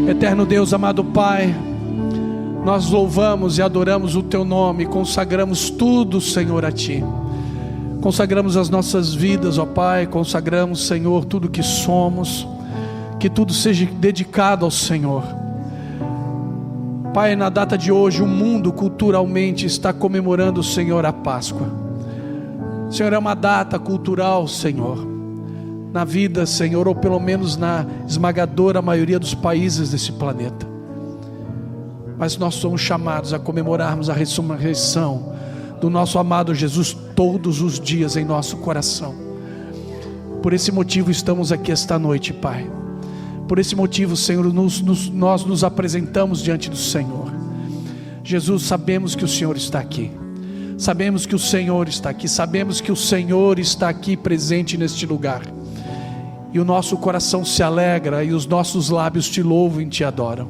Eterno Deus, amado Pai, nós louvamos e adoramos o Teu nome, consagramos tudo, Senhor, a Ti. Consagramos as nossas vidas, ó Pai, consagramos, Senhor, tudo que somos, que tudo seja dedicado ao Senhor. Pai, na data de hoje, o mundo culturalmente está comemorando, Senhor, a Páscoa. Senhor, é uma data cultural, Senhor, na vida, Senhor, ou pelo menos na esmagadora maioria dos países desse planeta. Mas nós somos chamados a comemorarmos a ressurreição do nosso amado Jesus todos os dias em nosso coração. Por esse motivo estamos aqui esta noite, Pai. Por esse motivo, Senhor, nós nos apresentamos diante do Senhor. Jesus, sabemos que o Senhor está aqui. Sabemos que o Senhor está aqui. Sabemos que o Senhor está aqui presente neste lugar. E o nosso coração se alegra e os nossos lábios te louvam e te adoram.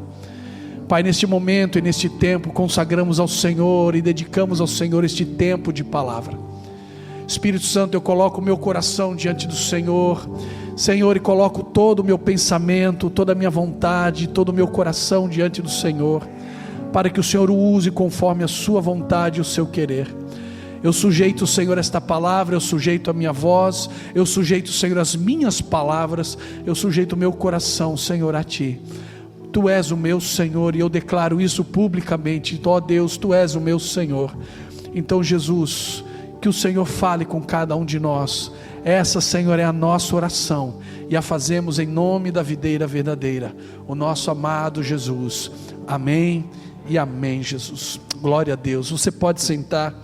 Pai, neste momento e neste tempo, consagramos ao Senhor e dedicamos ao Senhor este tempo de palavra. Espírito Santo, eu coloco o meu coração diante do Senhor, Senhor, e coloco todo o meu pensamento, toda a minha vontade, todo o meu coração diante do Senhor, para que o Senhor o use conforme a sua vontade e o seu querer. Eu sujeito, Senhor, esta palavra, eu sujeito a minha voz, eu sujeito, Senhor, as minhas palavras, eu sujeito o meu coração, Senhor, a Ti. Tu és o meu Senhor, e eu declaro isso publicamente. Ó Deus, Tu és o meu Senhor. Então, Jesus, que o Senhor fale com cada um de nós. Essa, Senhor, é a nossa oração, e a fazemos em nome da videira verdadeira, o nosso amado Jesus. Amém e amém, Jesus. Glória a Deus. Você pode sentar.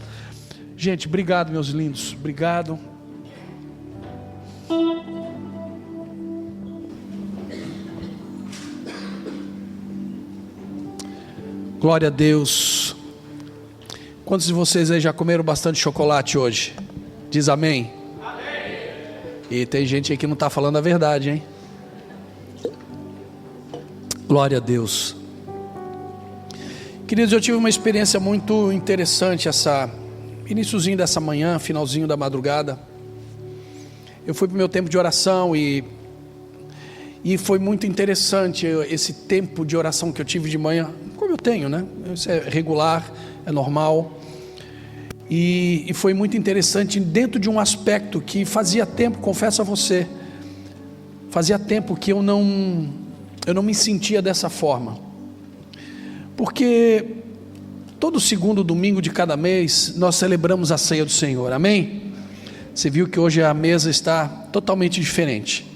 Gente, obrigado, meus lindos. Obrigado. Glória a Deus. Quantos de vocês aí já comeram bastante chocolate hoje? Diz amém. Amém. E tem gente aí que não está falando a verdade, hein? Glória a Deus. Queridos, eu tive uma experiência muito interessante iniciozinho dessa manhã, finalzinho da madrugada. Eu fui para o meu tempo de oração e foi muito interessante esse tempo de oração que eu tive de manhã, como eu tenho, né? Isso é regular, é normal. E foi muito interessante dentro de um aspecto que fazia tempo, confesso a você, fazia tempo que eu não me sentia dessa forma. Porque todo segundo domingo de cada mês nós celebramos a ceia do Senhor, amém? Você viu que hoje a mesa está totalmente diferente.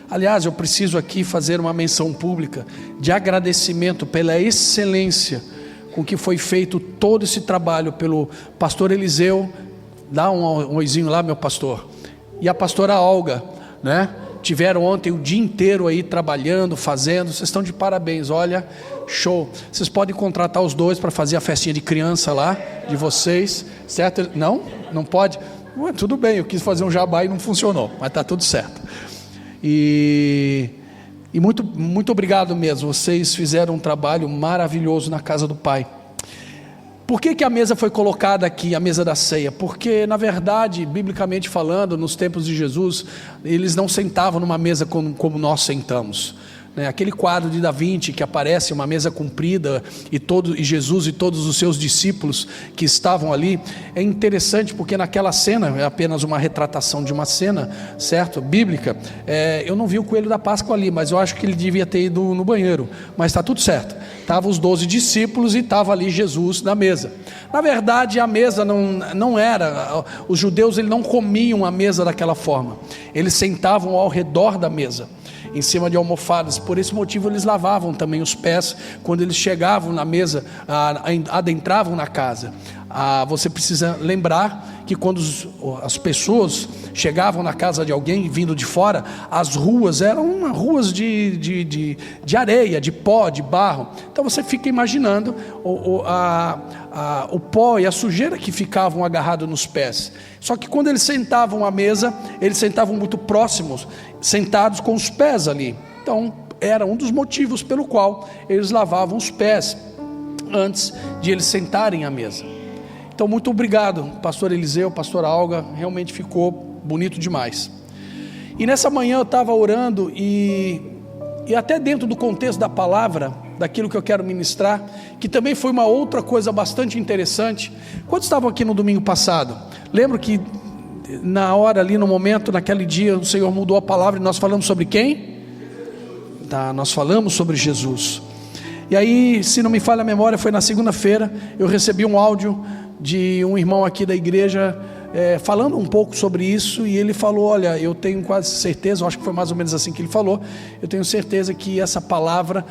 Aliás, eu preciso aqui fazer uma menção pública de agradecimento pela excelência com que foi feito todo esse trabalho pelo pastor Eliseu. Dá um oizinho lá, meu pastor. E a pastora Olga, né? Tiveram ontem o dia inteiro aí trabalhando, fazendo. Vocês estão de parabéns, olha, show. Vocês podem contratar os dois para fazer a festinha de criança lá, de vocês, certo? Não? Não pode? Tudo bem, eu quis fazer um jabá e não funcionou, mas está tudo certo. E muito, muito obrigado mesmo, vocês fizeram um trabalho maravilhoso na casa do Pai. Por que a mesa foi colocada aqui, a mesa da ceia? Porque, na verdade, biblicamente falando, nos tempos de Jesus, eles não sentavam numa mesa como nós sentamos. Aquele quadro de Da Vinci que aparece, uma mesa comprida, e Jesus e todos os seus discípulos que estavam ali, é interessante porque naquela cena, é apenas uma retratação de uma cena, certo? Bíblica, eu não vi o coelho da Páscoa ali, mas eu acho que ele devia ter ido no banheiro, mas está tudo certo. Estavam os 12 discípulos e estava ali Jesus na mesa. Na verdade, a mesa não era, os judeus eles não comiam a mesa daquela forma, eles sentavam ao redor da mesa, em cima de almofadas. Por esse motivo eles lavavam também os pés quando eles chegavam na mesa, adentravam na casa. Você precisa lembrar que quando as pessoas chegavam na casa de alguém vindo de fora, as ruas eram ruas de areia, de pó, de barro. Então você fica imaginando o pó e a sujeira que ficavam agarrados nos pés. Só que quando eles sentavam à mesa, eles sentavam muito próximos, sentados com os pés ali. Então era um dos motivos pelo qual eles lavavam os pés antes de eles sentarem à mesa. Então muito obrigado, pastor Eliseu, pastora Olga, realmente ficou bonito demais. E nessa manhã eu estava orando e e até dentro do contexto da palavra, daquilo que eu quero ministrar, que também foi uma outra coisa bastante interessante. Quantos estavam aqui no domingo passado? Lembro que na hora ali, no momento, naquele dia, o Senhor mudou a palavra e nós falamos sobre quem? Nós falamos sobre Jesus. E aí, se não me falha a memória, foi na segunda-feira, eu recebi um áudio de um irmão aqui da igreja, falando um pouco sobre isso, e ele falou: olha, eu tenho quase certeza, eu acho que foi mais ou menos assim que ele falou, eu tenho certeza que essa palavra,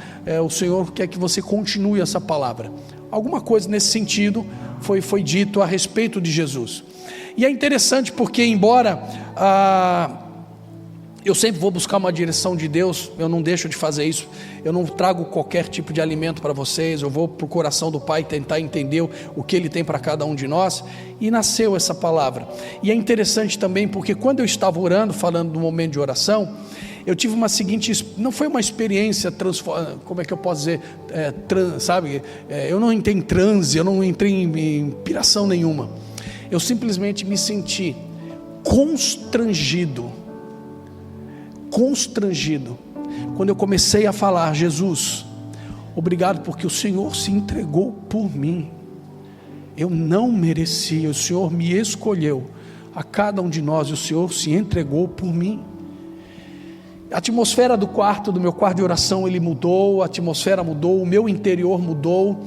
o Senhor quer que você continue essa palavra. Alguma coisa nesse sentido foi dito a respeito de Jesus. E é interessante porque, embora eu sempre vou buscar uma direção de Deus, eu não deixo de fazer isso, eu não trago qualquer tipo de alimento para vocês, eu vou para o coração do Pai tentar entender o que Ele tem para cada um de nós, e nasceu essa palavra. E é interessante também porque quando eu estava orando, falando do momento de oração, eu tive uma seguinte, não foi uma experiência, como é que eu posso dizer, eu não entrei em transe, eu não entrei em piração nenhuma, eu simplesmente me senti constrangido, quando eu comecei a falar: Jesus, obrigado porque o Senhor se entregou por mim, eu não merecia, o Senhor me escolheu, a cada um de nós, e o Senhor se entregou por mim. A atmosfera do meu quarto de oração, ele mudou, a atmosfera mudou, o meu interior mudou.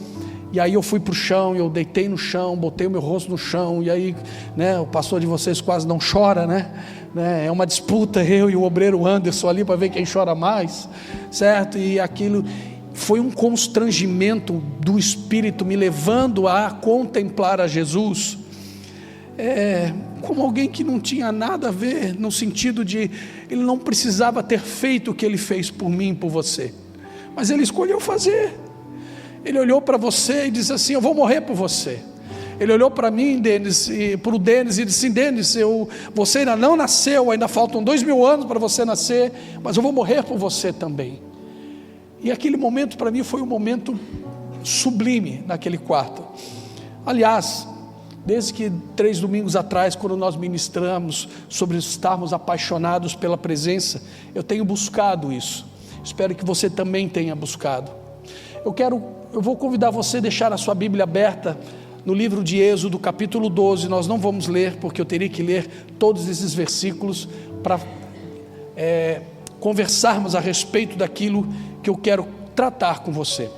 E aí eu fui para o chão, eu deitei no chão, botei o meu rosto no chão, e aí, o pastor de vocês quase não chora, é uma disputa, eu e o obreiro Anderson ali, para ver quem chora mais, certo? E aquilo foi um constrangimento do Espírito, me levando a contemplar a Jesus, como alguém que não tinha nada a ver, no sentido de, ele não precisava ter feito o que ele fez por mim, por você, mas ele escolheu fazer. Ele olhou para você e disse assim: eu vou morrer por você. Ele olhou para mim, Denis, e para o Denis, e disse: Denis, você ainda não nasceu, ainda faltam 2000 anos para você nascer, mas eu vou morrer por você também. E aquele momento para mim foi um momento sublime naquele quarto. Aliás, desde que 3 domingos atrás, quando nós ministramos sobre estarmos apaixonados pela presença, eu tenho buscado isso. Espero que você também tenha buscado. Eu vou convidar você a deixar a sua Bíblia aberta no livro de Êxodo, capítulo 12. Nós não vamos ler, porque eu teria que ler todos esses versículos para conversarmos a respeito daquilo que eu quero tratar com você.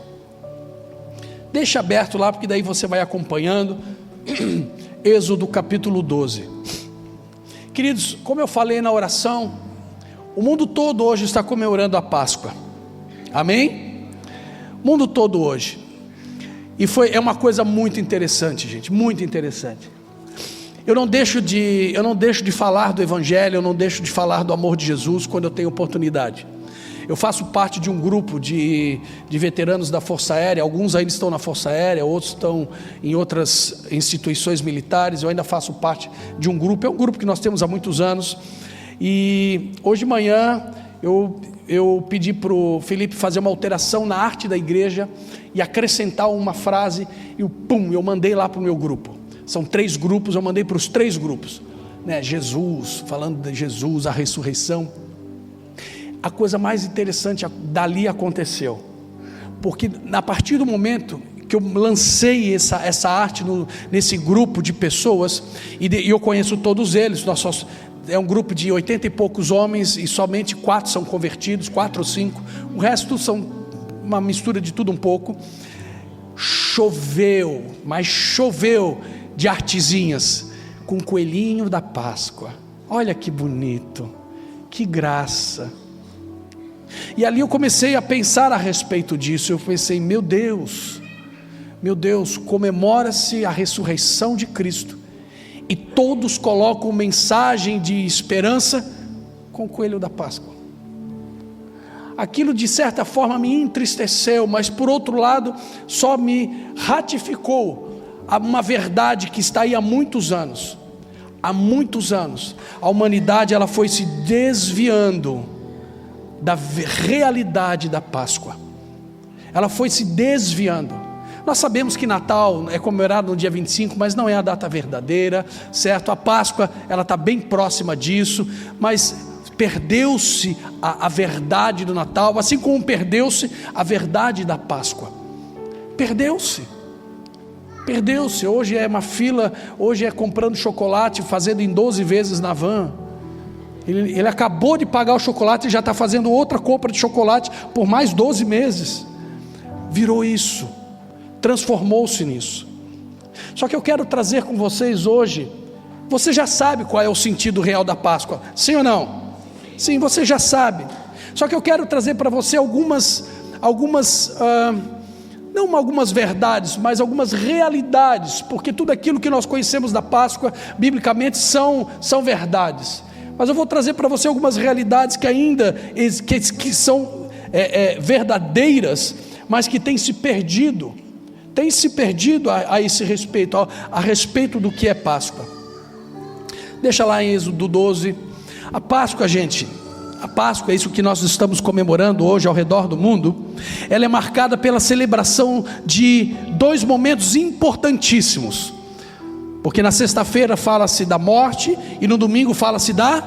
Deixa aberto lá, porque daí você vai acompanhando. Êxodo capítulo 12. Queridos, como eu falei na oração, o mundo todo hoje está comemorando a Páscoa. Amém? O mundo todo hoje. E é uma coisa muito interessante, gente, muito interessante. Eu não deixo de falar do Evangelho, eu não deixo de falar do amor de Jesus quando eu tenho oportunidade. Eu faço parte de um grupo de veteranos da Força Aérea, alguns ainda estão na Força Aérea, outros estão em outras instituições militares. Eu ainda faço parte de um grupo, é um grupo que nós temos há muitos anos. E hoje de manhã eu pedi para o Felipe fazer uma alteração na arte da igreja e acrescentar uma frase, e eu mandei lá para o meu grupo. São 3 grupos, eu mandei para os 3 grupos, Jesus, falando de Jesus, a ressurreição. A coisa mais interessante dali aconteceu, porque a partir do momento que eu lancei essa arte nesse grupo de pessoas, e eu conheço todos eles, é um grupo de 80 e poucos homens, e somente 4 são convertidos, 4 ou 5, o resto são uma mistura de tudo um pouco. Choveu de artezinhas, com o coelhinho da Páscoa. Olha que bonito, que graça. E ali eu comecei a pensar a respeito disso. Eu pensei: meu Deus, comemora-se a ressurreição de Cristo, e todos colocam mensagem de esperança com o coelho da Páscoa. Aquilo de certa forma me entristeceu, mas por outro lado só me ratificou uma verdade que está aí há muitos anos. Há muitos anos a humanidade ela foi se desviando da realidade da Páscoa. Ela foi se desviando. Nós sabemos que Natal é comemorado no dia 25, mas não é a data verdadeira, certo? A Páscoa ela está bem próxima disso, mas perdeu-se a verdade do Natal, assim como perdeu-se a verdade da Páscoa. Perdeu-se. Hoje é uma fila, hoje é comprando chocolate, fazendo em 12 vezes na van. Ele acabou de pagar o chocolate e já está fazendo outra compra de chocolate por mais 12 meses. Virou isso, transformou-se nisso. Só que eu quero trazer com vocês hoje, você já sabe qual é o sentido real da Páscoa, sim ou não? Sim, você já sabe. Só que eu quero trazer para você não algumas verdades, mas algumas realidades, porque tudo aquilo que nós conhecemos da Páscoa, biblicamente, são verdades. Mas eu vou trazer para você algumas realidades que ainda que são verdadeiras, mas que têm se perdido a esse respeito, a respeito do que é Páscoa. Deixa lá em Êxodo 12, a Páscoa, gente, a Páscoa é isso que nós estamos comemorando hoje ao redor do mundo. Ela é marcada pela celebração de dois momentos importantíssimos, porque na sexta-feira fala-se da morte e no domingo fala-se da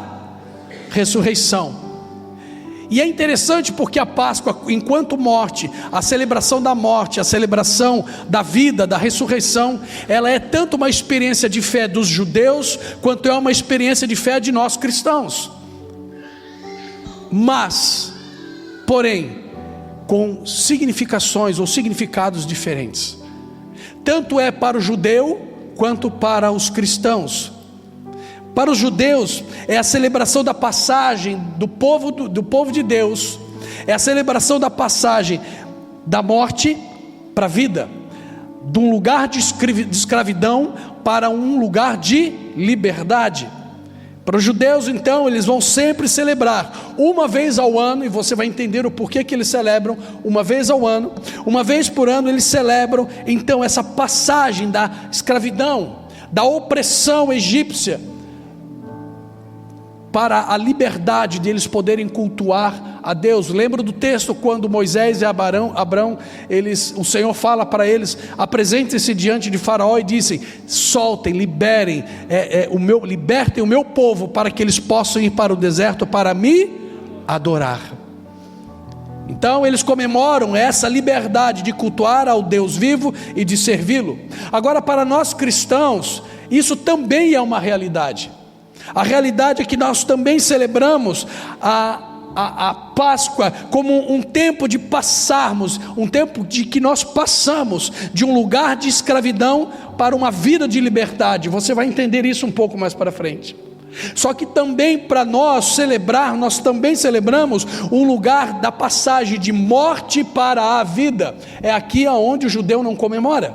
ressurreição. E é interessante porque a Páscoa, enquanto morte, a celebração da morte, a celebração da vida, da ressurreição, ela é tanto uma experiência de fé dos judeus, quanto é uma experiência de fé de nós cristãos. Mas, porém, com significações ou significados diferentes. Tanto é para o judeu, quanto para os cristãos. Para os judeus é a celebração da passagem do povo de Deus, é a celebração da passagem da morte para a vida, de um lugar de escravidão para um lugar de liberdade. Para os judeus, então, eles vão sempre celebrar uma vez ao ano, e você vai entender o porquê que eles celebram uma vez ao ano. Uma vez por ano eles celebram então essa passagem da escravidão, da opressão egípcia, para a liberdade de eles poderem cultuar a Deus. Lembra do texto quando Moisés e Abrão, o Senhor fala para eles: apresentem-se diante de Faraó e dizem: soltem, libertem o meu povo, para que eles possam ir para o deserto para me adorar. Então eles comemoram essa liberdade de cultuar ao Deus vivo e de servi-lo. Agora, para nós cristãos, isso também é uma realidade. A realidade é que nós também celebramos a Páscoa como um tempo de passarmos, um tempo de que nós passamos de um lugar de escravidão para uma vida de liberdade. Você vai entender isso um pouco mais para frente. Só que também para nós celebrar, nós também celebramos um lugar da passagem de morte para a vida. É aqui aonde o judeu não comemora.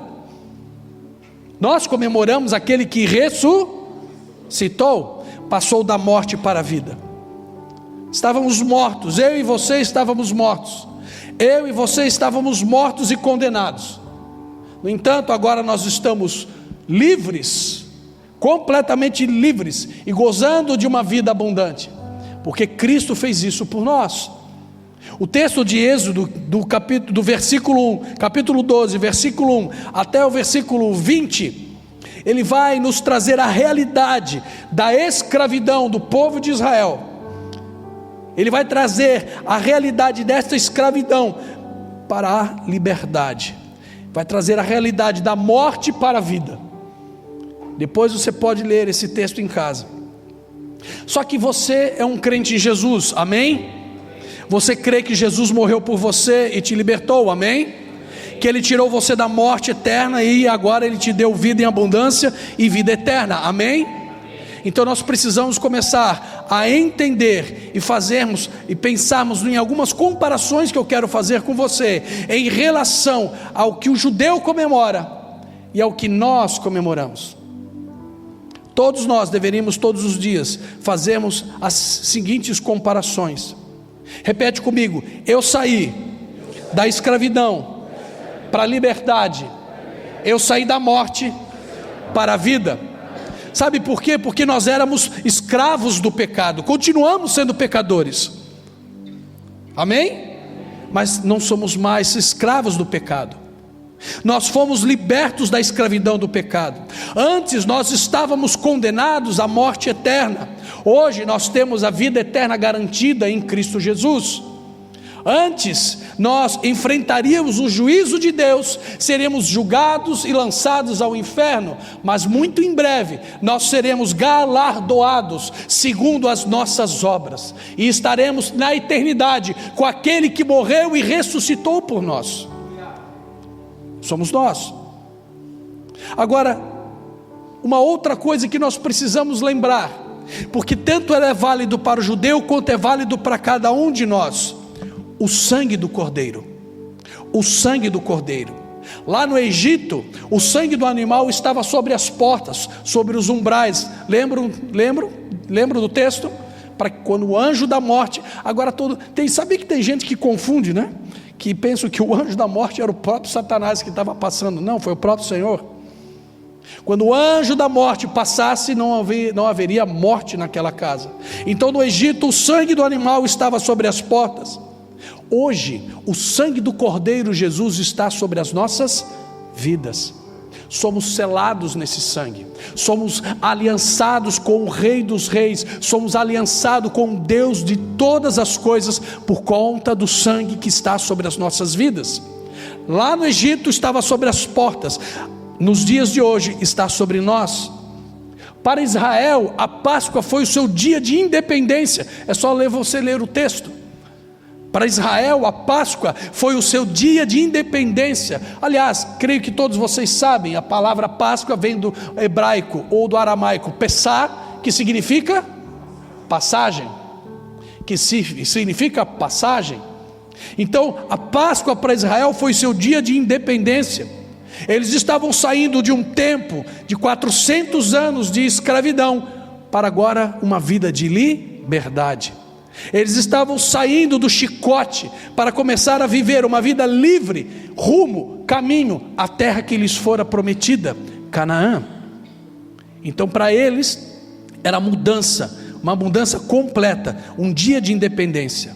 Nós comemoramos aquele que ressuscitou, passou da morte para a vida. Estávamos mortos, eu e você estávamos mortos, eu e você estávamos mortos e condenados. No entanto, agora nós estamos livres, completamente livres, e gozando de uma vida abundante, porque Cristo fez isso por nós. O texto de Êxodo, do capítulo 12, versículo 1 até o versículo 20, ele vai nos trazer a realidade da escravidão do povo de Israel. Ele vai trazer a realidade desta escravidão para a liberdade. Vai trazer a realidade da morte para a vida. Depois você pode ler esse texto em casa. Só que você é um crente em Jesus, amém? Você crê que Jesus morreu por você e te libertou, amém? Que Ele tirou você da morte eterna e agora Ele te deu vida em abundância e vida eterna, amém? Então nós precisamos começar a entender e fazermos e pensarmos em algumas comparações que eu quero fazer com você, em relação ao que o judeu comemora e ao que nós comemoramos. Todos nós deveríamos todos os dias fazermos as seguintes comparações. Repete comigo: eu saí da escravidão para a liberdade, eu saí da morte para a vida. Sabe por quê? Porque nós éramos escravos do pecado, continuamos sendo pecadores, amém? Mas não somos mais escravos do pecado. Nós fomos libertos da escravidão do pecado. Antes nós estávamos condenados à morte eterna. Hoje nós temos a vida eterna garantida em Cristo Jesus. Antes nós enfrentaríamos o juízo de Deus, seremos julgados e lançados ao inferno, mas muito em breve nós seremos galardoados segundo as nossas obras, e estaremos na eternidade com aquele que morreu e ressuscitou por nós. Somos nós. Agora, uma outra coisa que nós precisamos lembrar, porque tanto ela é válido para o judeu quanto é válido para cada um de nós: o sangue do Cordeiro. O sangue do Cordeiro. Lá no Egito, o sangue do animal estava sobre as portas, sobre os umbrais. Lembram do texto? Para que quando o anjo da morte, agora sabia que tem gente que confunde, né? Que pensa que o anjo da morte era o próprio Satanás que estava passando. Não, foi o próprio Senhor. Quando o anjo da morte passasse, não haveria morte naquela casa. Então no Egito o sangue do animal estava sobre as portas. Hoje o sangue do Cordeiro Jesus está sobre as nossas vidas. Somos selados nesse sangue, somos aliançados com o Rei dos Reis, somos aliançados com o Deus de todas as coisas, por conta do sangue que está sobre as nossas vidas. Lá no Egito estava sobre as portas, nos dias de hoje está sobre nós. Para Israel, a Páscoa foi o seu dia de independência. É só você ler o texto. Para Israel, a Páscoa foi o seu dia de independência. Aliás, creio que todos vocês sabem, a palavra Páscoa vem do hebraico ou do aramaico Pessah, que significa passagem. Então, a Páscoa para Israel foi o seu dia de independência. Eles estavam saindo de um tempo de 400 anos de escravidão para agora uma vida de liberdade. Eles estavam saindo do chicote para começar a viver uma vida livre, caminho à terra que lhes fora prometida, Canaã. Então para eles era uma mudança completa, um dia de independência.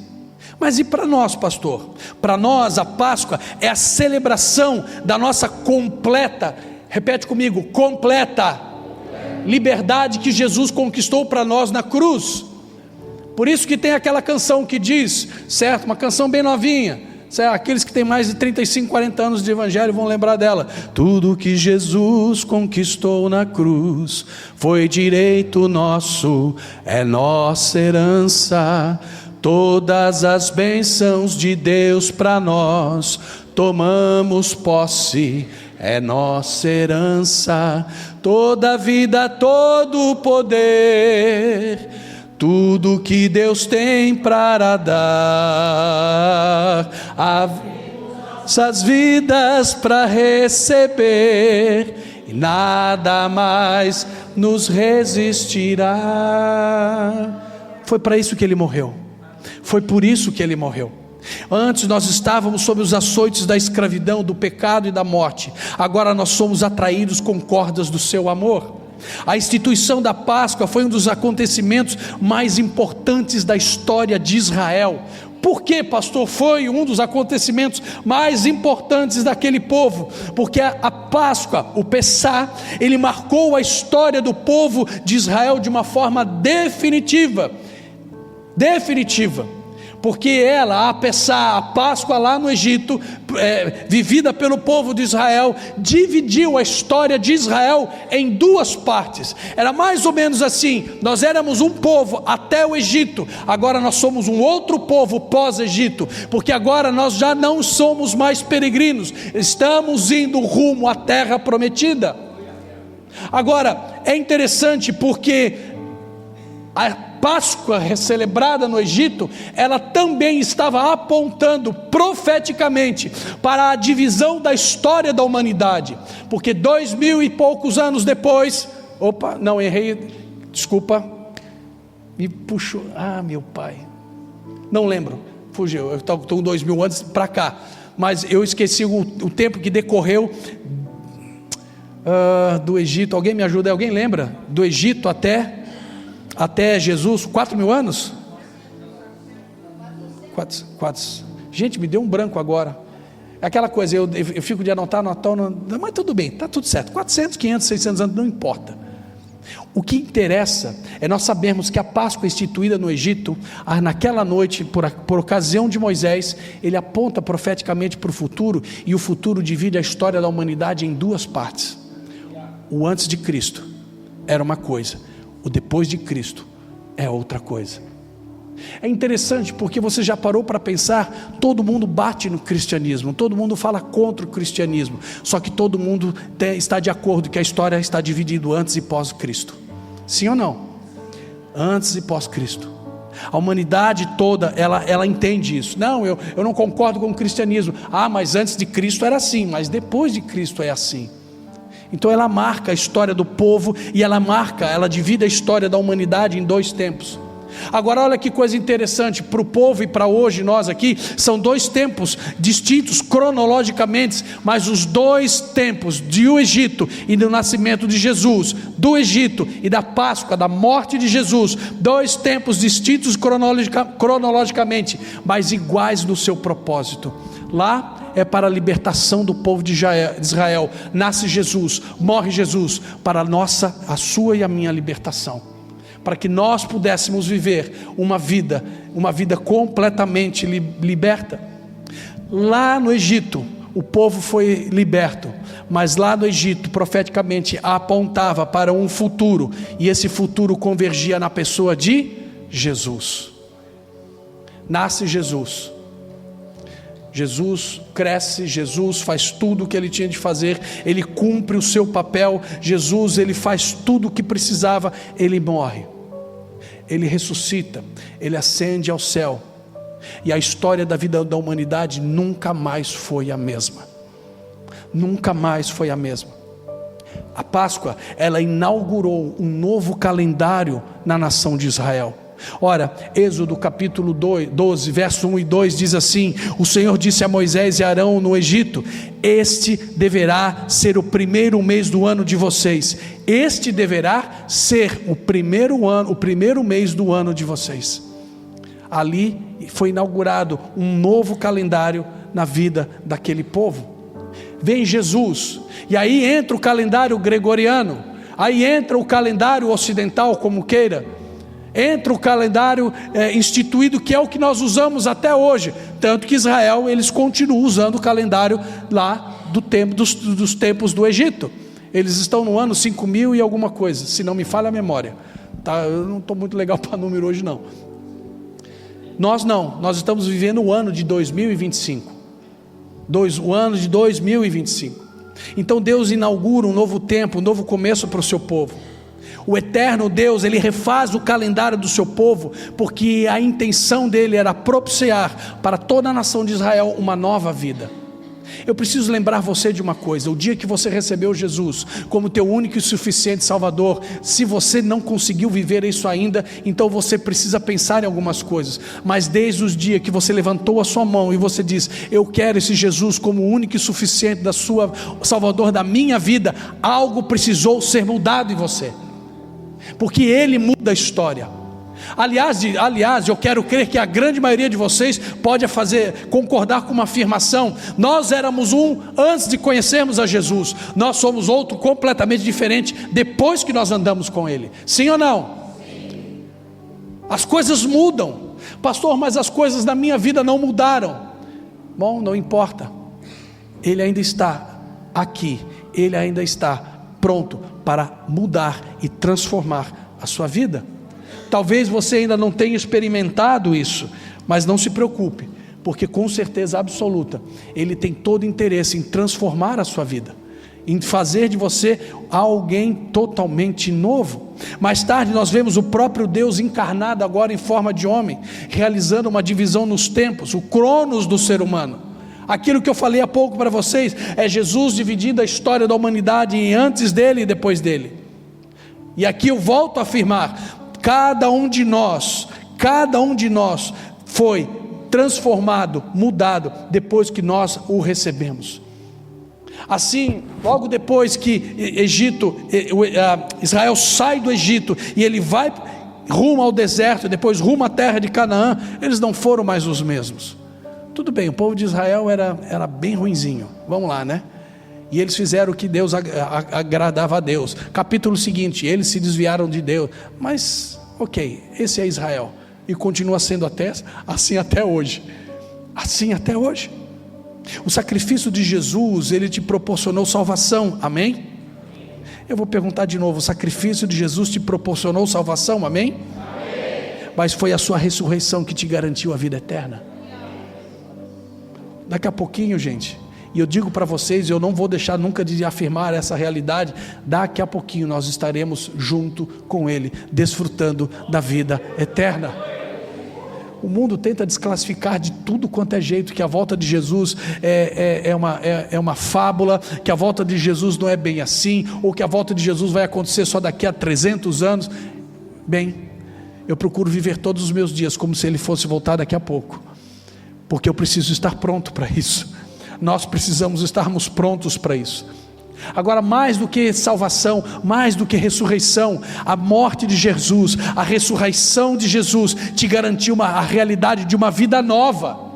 Mas e para nós, pastor? Para nós a Páscoa é a celebração da nossa completa, repete comigo, completa liberdade que Jesus conquistou para nós na cruz. Por isso que tem aquela canção que diz, certo? Uma canção bem novinha, certo? Aqueles que têm mais de 35, 40 anos de evangelho vão lembrar dela. Tudo que Jesus conquistou na cruz foi direito nosso, é nossa herança. Todas as bênçãos de Deus para nós, tomamos posse, é nossa herança. Toda a vida, todo o poder, tudo que Deus tem para dar, essas vidas para receber, e nada mais nos resistirá. Foi para isso que Ele morreu. Foi por isso que Ele morreu. Antes nós estávamos sob os açoites da escravidão, do pecado e da morte. Agora nós somos atraídos com cordas do seu amor. A instituição da Páscoa foi um dos acontecimentos mais importantes da história de Israel. Por que, pastor, foi um dos acontecimentos mais importantes daquele povo? Porque a Páscoa, o Pessah, ele marcou a história do povo de Israel de uma forma definitiva. Porque a Pessah, a Páscoa lá no Egito, vivida pelo povo de Israel, dividiu a história de Israel em duas partes. Era mais ou menos assim: nós éramos um povo até o Egito, agora nós somos um outro povo pós-Egito, porque agora nós já não somos mais peregrinos, estamos indo rumo à terra prometida. Agora, é interessante porque a Páscoa celebrada no Egito, ela também estava apontando profeticamente para a divisão da história da humanidade, porque 2000 e poucos anos depois, me puxou, meu pai, não lembro, fugiu, eu estou 2000 anos para cá, mas eu esqueci o tempo que decorreu do Egito. Alguém me ajuda? Alguém lembra? Do Egito até Jesus, 4.000 anos? 4. Gente, me deu um branco agora. É aquela coisa, eu fico de anotar, mas tudo bem, está tudo certo. 400, 500, 600 anos, não importa. O que interessa é nós sabermos que a Páscoa instituída no Egito, naquela noite, por ocasião de Moisés, ele aponta profeticamente para o futuro, e o futuro divide a história da humanidade em duas partes. O antes de Cristo era uma coisa, o depois de Cristo é outra coisa. É interessante porque você já parou para pensar, todo mundo bate no cristianismo, todo mundo fala contra o cristianismo, só que todo mundo está de acordo que a história está dividida antes e pós-Cristo. Sim ou não? Antes e pós-Cristo. A humanidade toda, ela entende isso. Não, eu não concordo com o cristianismo. Mas antes de Cristo era assim, mas depois de Cristo é assim. Então ela marca a história do povo, e ela divide a história da humanidade em dois tempos. Agora olha que coisa interessante, para o povo e para hoje nós aqui, são dois tempos distintos cronologicamente, mas os dois tempos do Egito e do nascimento de Jesus, do Egito e da Páscoa, da morte de Jesus, dois tempos distintos cronologicamente, mas iguais no seu propósito. Lá é para a libertação do povo de Israel, nasce Jesus, morre Jesus, para a sua e a minha libertação, para que nós pudéssemos viver uma vida completamente liberta. Lá no Egito, o povo foi liberto, mas lá no Egito, profeticamente, apontava para um futuro, e esse futuro convergia na pessoa de Jesus. Nasce Jesus. Jesus cresce, Jesus faz tudo o que ele tinha de fazer, ele cumpre o seu papel. Jesus, ele faz tudo o que precisava, ele morre, ele ressuscita, ele ascende ao céu, e a história da vida da humanidade nunca mais foi a mesma. Nunca mais foi a mesma. A Páscoa, ela inaugurou um novo calendário na nação de Israel. Ora, Êxodo capítulo 12, verso 1 e 2 diz assim: o Senhor disse a Moisés e Arão no Egito: este deverá ser o primeiro mês do ano de vocês. Este deverá ser o primeiro mês do ano de vocês. Ali foi inaugurado um novo calendário na vida daquele povo. Vem Jesus, e aí entra o calendário gregoriano, aí entra o calendário ocidental, como queira, entra o calendário instituído, que é o que nós usamos até hoje, tanto que Israel, eles continuam usando o calendário lá dos tempos do Egito. Eles estão no ano 5.000 e alguma coisa, se não me falha a memória, tá? Eu não estou muito legal para número hoje não. Nós estamos vivendo o ano de 2025, o ano de 2025. Então Deus inaugura um novo tempo, um novo começo para o seu povo. O eterno Deus, ele refaz o calendário do seu povo, porque a intenção dele era propiciar para toda a nação de Israel uma nova vida. Eu preciso lembrar você de uma coisa: o dia que você recebeu Jesus como teu único e suficiente Salvador, se você não conseguiu viver isso ainda, então você precisa pensar em algumas coisas. Mas desde os dias que você levantou a sua mão e você diz: eu quero esse Jesus como único e suficiente Salvador da minha vida, algo precisou ser mudado em você, porque Ele muda a história. Aliás, eu quero crer que a grande maioria de vocês pode concordar com uma afirmação: nós éramos um antes de conhecermos a Jesus, nós somos outro completamente diferente depois que nós andamos com Ele. Sim ou não? Sim. As coisas mudam, pastor, mas as coisas da minha vida não mudaram. Bom, não importa, Ele ainda está aqui, Ele ainda está pronto para mudar e transformar a sua vida. Talvez você ainda não tenha experimentado isso, mas não se preocupe, porque com certeza absoluta, Ele tem todo interesse em transformar a sua vida, em fazer de você alguém totalmente novo. Mais tarde nós vemos o próprio Deus encarnado agora em forma de homem, realizando uma divisão nos tempos, o cronos do ser humano. Aquilo que eu falei há pouco para vocês, é Jesus dividindo a história da humanidade em antes dele e depois dele. E aqui eu volto a afirmar: cada um de nós foi transformado, mudado, depois que nós o recebemos. Assim, logo depois que Israel sai do Egito e ele vai rumo ao deserto, depois rumo à terra de Canaã, eles não foram mais os mesmos. Tudo bem, o povo de Israel era bem ruinzinho, vamos lá, né? E eles fizeram o que Deus agradava a Deus. Capítulo seguinte, eles se desviaram de Deus. Mas, ok, esse é Israel. E continua sendo assim até hoje. Assim até hoje. O sacrifício de Jesus, ele te proporcionou salvação, amém? Eu vou perguntar de novo, o sacrifício de Jesus te proporcionou salvação, amém? Mas foi a sua ressurreição que te garantiu a vida eterna. Daqui a pouquinho, gente, e eu digo para vocês, eu não vou deixar nunca de afirmar essa realidade, daqui a pouquinho nós estaremos junto com Ele, desfrutando da vida eterna. O mundo tenta desclassificar de tudo quanto é jeito, que a volta de Jesus é uma fábula, que a volta de Jesus não é bem assim, ou que a volta de Jesus vai acontecer só daqui a 300 anos. Bem, eu procuro viver todos os meus dias como se Ele fosse voltar daqui a pouco, porque eu preciso estar pronto para isso. Nós precisamos estarmos prontos para isso. Agora, mais do que salvação, mais do que ressurreição, a morte de Jesus, a ressurreição de Jesus te garantiu a realidade de uma vida nova,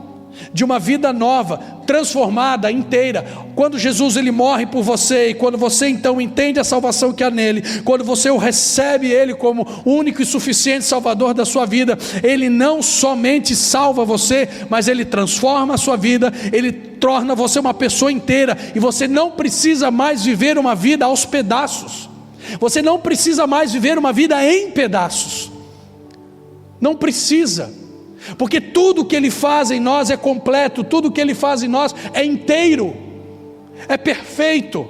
transformada, inteira. Quando Jesus ele morre por você, e quando você então entende a salvação que há nele, quando você o recebe ele como único e suficiente salvador da sua vida, ele não somente salva você, mas ele transforma a sua vida, ele torna você uma pessoa inteira, e você não precisa mais viver uma vida aos pedaços, você não precisa mais viver uma vida em pedaços, não precisa, porque tudo que Ele faz em nós é completo, tudo que Ele faz em nós é inteiro, é perfeito.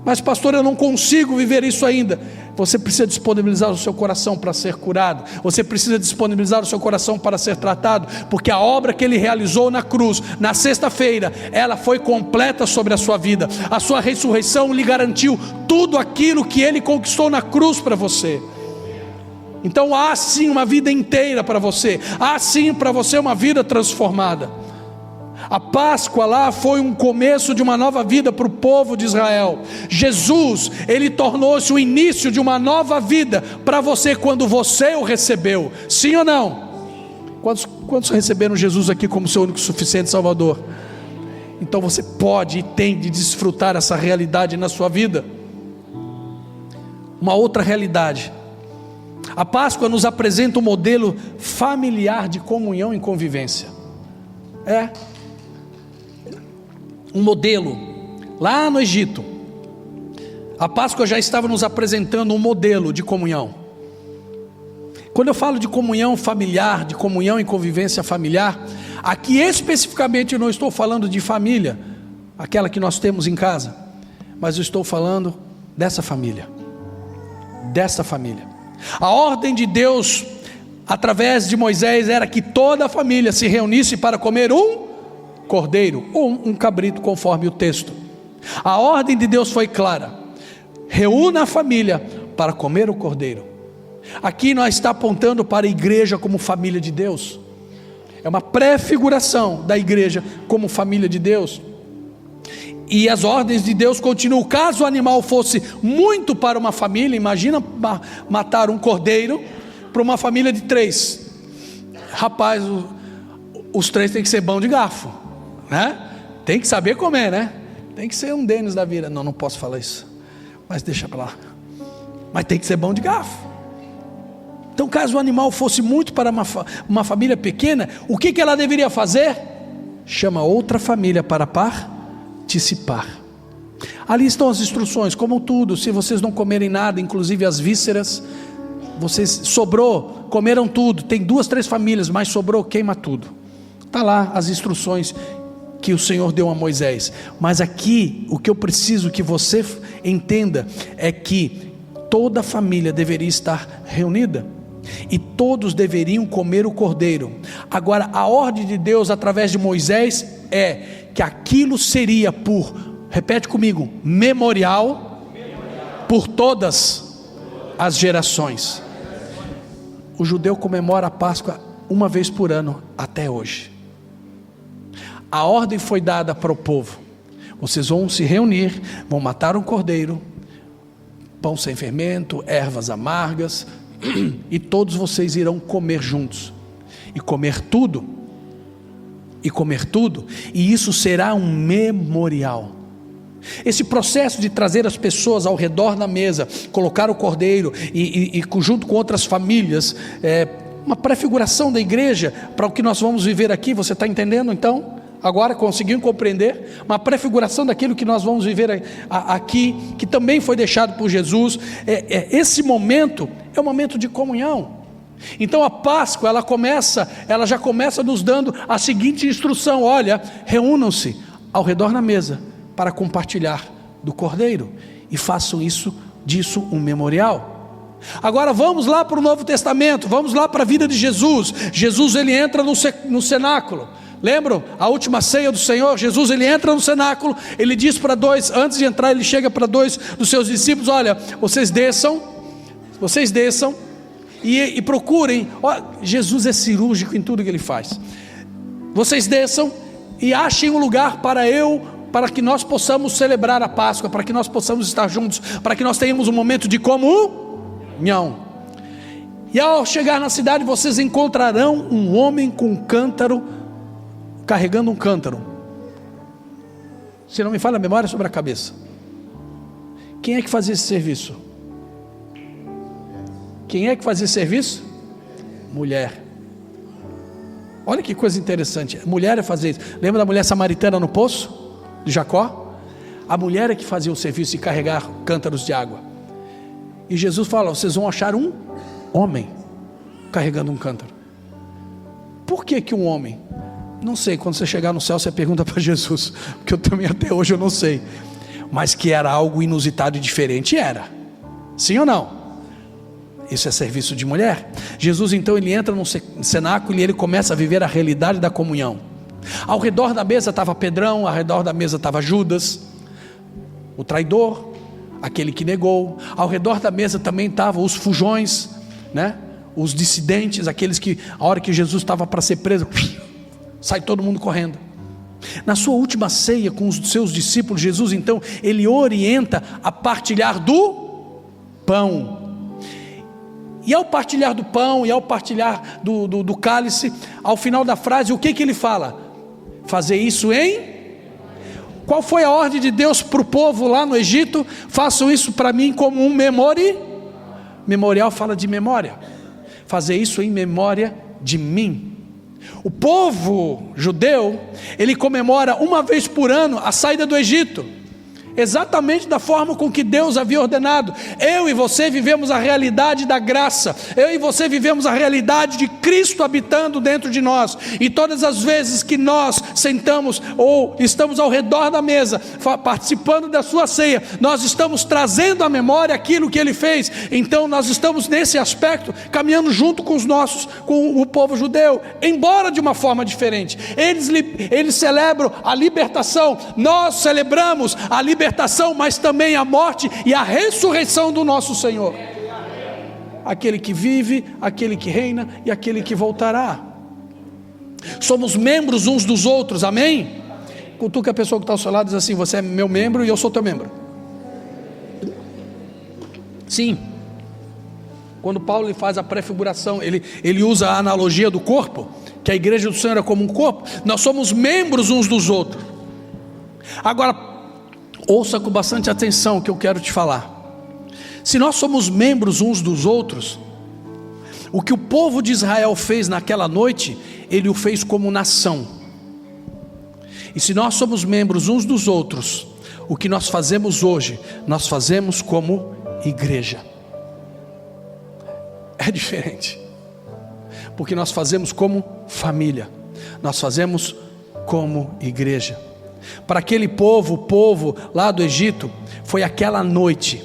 Mas pastor, eu não consigo viver isso ainda. Você precisa disponibilizar o seu coração para ser curado, você precisa disponibilizar o seu coração para ser tratado, porque a obra que Ele realizou na cruz, na sexta-feira, ela foi completa sobre a sua vida. A sua ressurreição lhe garantiu tudo aquilo que Ele conquistou na cruz para você. Então há sim uma vida inteira para você, há sim para você uma vida transformada. A Páscoa lá foi um começo de uma nova vida para o povo de Israel. Jesus, Ele tornou-se o início de uma nova vida para você quando você o recebeu, sim ou não? Quantos receberam Jesus aqui como seu único e suficiente Salvador? Então você pode e tem de desfrutar essa realidade na sua vida. Uma outra realidade, a Páscoa nos apresenta um modelo familiar de comunhão e convivência. Um modelo. Lá no Egito, a Páscoa já estava nos apresentando um modelo de comunhão. Quando eu falo de comunhão familiar, de comunhão e convivência familiar, aqui especificamente eu não estou falando de família, aquela que nós temos em casa, mas eu estou falando dessa família. A ordem de Deus através de Moisés era que toda a família se reunisse para comer um cordeiro ou um cabrito, conforme o texto. A ordem de Deus foi clara: reúna a família para comer o cordeiro. Aqui nós está apontando para a igreja como família de Deus. É uma prefiguração da igreja como família de Deus. E as ordens de Deus continuam. Caso o animal fosse muito para uma família, imagina matar um cordeiro para uma família de 3. Rapaz, os 3 tem que ser bom de garfo, né? Tem que saber comer, né? Tem que ser um Denis da vida. Não posso falar isso, mas deixa para lá. Mas tem que ser bom de garfo. Então, caso o animal fosse muito para uma família pequena, o que ela deveria fazer? Chama outra família para participar. Ali estão as instruções, como tudo. Se vocês não comerem nada, inclusive as vísceras, vocês sobrou, comeram tudo, tem 2, 3 famílias, mas sobrou, queima tudo. Está lá as instruções que o Senhor deu a Moisés. Mas aqui, o que eu preciso que você entenda é que toda a família deveria estar reunida, e todos deveriam comer o cordeiro. Agora, a ordem de Deus através de Moisés é que aquilo seria por, repete comigo, memorial por todas as gerações. O judeu comemora a Páscoa uma vez por ano até hoje. A ordem foi dada para o povo: vocês vão se reunir, vão matar um cordeiro, pão sem fermento, ervas amargas, e todos vocês irão comer juntos, e comer tudo e comer tudo, e isso será um memorial. Esse processo de trazer as pessoas ao redor da mesa, colocar o cordeiro e junto com outras famílias, uma prefiguração da igreja para o que nós vamos viver aqui. Você está entendendo então? Agora conseguiu compreender? Uma prefiguração daquilo que nós vamos viver aqui, que também foi deixado por Jesus. Esse momento é um momento de comunhão. Então a Páscoa ela já começa nos dando a seguinte instrução: olha, reúnam-se ao redor da mesa para compartilhar do cordeiro, e façam disso um memorial. Agora vamos lá para o Novo Testamento, vamos lá para a vida de Jesus. Jesus ele entra no cenáculo. Lembram? A última ceia do Senhor, Jesus ele entra no cenáculo, ele diz para dois, antes de entrar ele chega para dois dos seus discípulos: olha, vocês desçam e procurem. Jesus é cirúrgico em tudo que ele faz. Vocês desçam e achem um lugar para que nós possamos celebrar a Páscoa, para que nós possamos estar juntos, para que nós tenhamos um momento de comunhão. E ao chegar na cidade, vocês encontrarão um homem com um cântaro, carregando um cântaro. Se não me falha a memória, sobre a cabeça. Quem é que fazia esse serviço? Quem é que fazia esse serviço? Mulher. Olha que coisa interessante, mulher é fazer isso. Lembra da mulher samaritana no poço de Jacó? A mulher é que fazia o serviço de carregar cântaros de água. E Jesus fala: vocês vão achar um homem carregando um cântaro. Por que um homem? Não sei, quando você chegar no céu você pergunta para Jesus, porque eu também até hoje eu não sei. Mas que era algo inusitado e diferente, era. Sim ou não? Isso é serviço de mulher. Jesus então ele entra no cenáculo e ele começa a viver a realidade da comunhão. Ao redor da mesa estava Pedrão, ao redor da mesa estava Judas, o traidor, aquele que negou. Ao redor da mesa também estavam os fujões, né? Os dissidentes, aqueles que a hora que Jesus estava para ser preso, sai todo mundo correndo. Na sua última ceia com os seus discípulos, Jesus então ele orienta a partilhar do pão. E ao partilhar do pão e ao partilhar do cálice, ao final da frase, o que ele fala? Fazer isso em... Qual foi a ordem de Deus para o povo lá no Egito? Façam isso para mim como um memorial. Fala de memória. Fazer isso em memória de mim. O povo judeu, ele comemora uma vez por ano a saída do Egito, exatamente da forma com que Deus havia ordenado. Eu e você vivemos a realidade da graça, eu e você vivemos a realidade de Cristo habitando dentro de nós, e todas as vezes que nós sentamos ou estamos ao redor da mesa, participando da sua ceia, nós estamos trazendo à memória aquilo que Ele fez. Então nós estamos nesse aspecto, caminhando junto com o povo judeu, embora de uma forma diferente. Eles celebram a libertação, nós celebramos a libertação, mas também a morte e a ressurreição do nosso Senhor, aquele que vive, aquele que reina e aquele que voltará. Somos membros uns dos outros, amém? Cutuca a pessoa que está ao seu lado e diz assim: você é meu membro e eu sou teu membro. Sim. Quando Paulo faz a prefiguração, ele usa a analogia do corpo, que a igreja do Senhor é como um corpo. Nós somos membros uns dos outros. Agora ouça com bastante atenção o que eu quero te falar. Se nós somos membros uns dos outros, o que o povo de Israel fez naquela noite, ele o fez como nação. E se nós somos membros uns dos outros, o que nós fazemos hoje, nós fazemos como igreja. É diferente, porque nós fazemos como família, nós fazemos como igreja. Para aquele povo, o povo lá do Egito, foi aquela noite,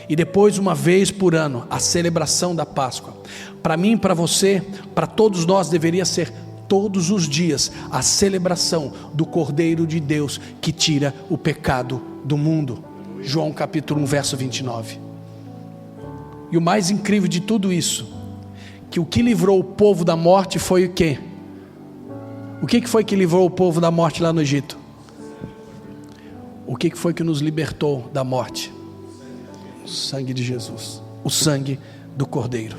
e depois uma vez por ano, a celebração da Páscoa. Para mim, para você, para todos nós, deveria ser todos os dias a celebração do Cordeiro de Deus, que tira o pecado do mundo. João capítulo 1, verso 29. E o mais incrível de tudo isso, que o que livrou o povo da morte foi o quê? O que foi que livrou o povo da morte lá no Egito? O que foi que nos libertou da morte? O sangue de Jesus, o sangue do Cordeiro.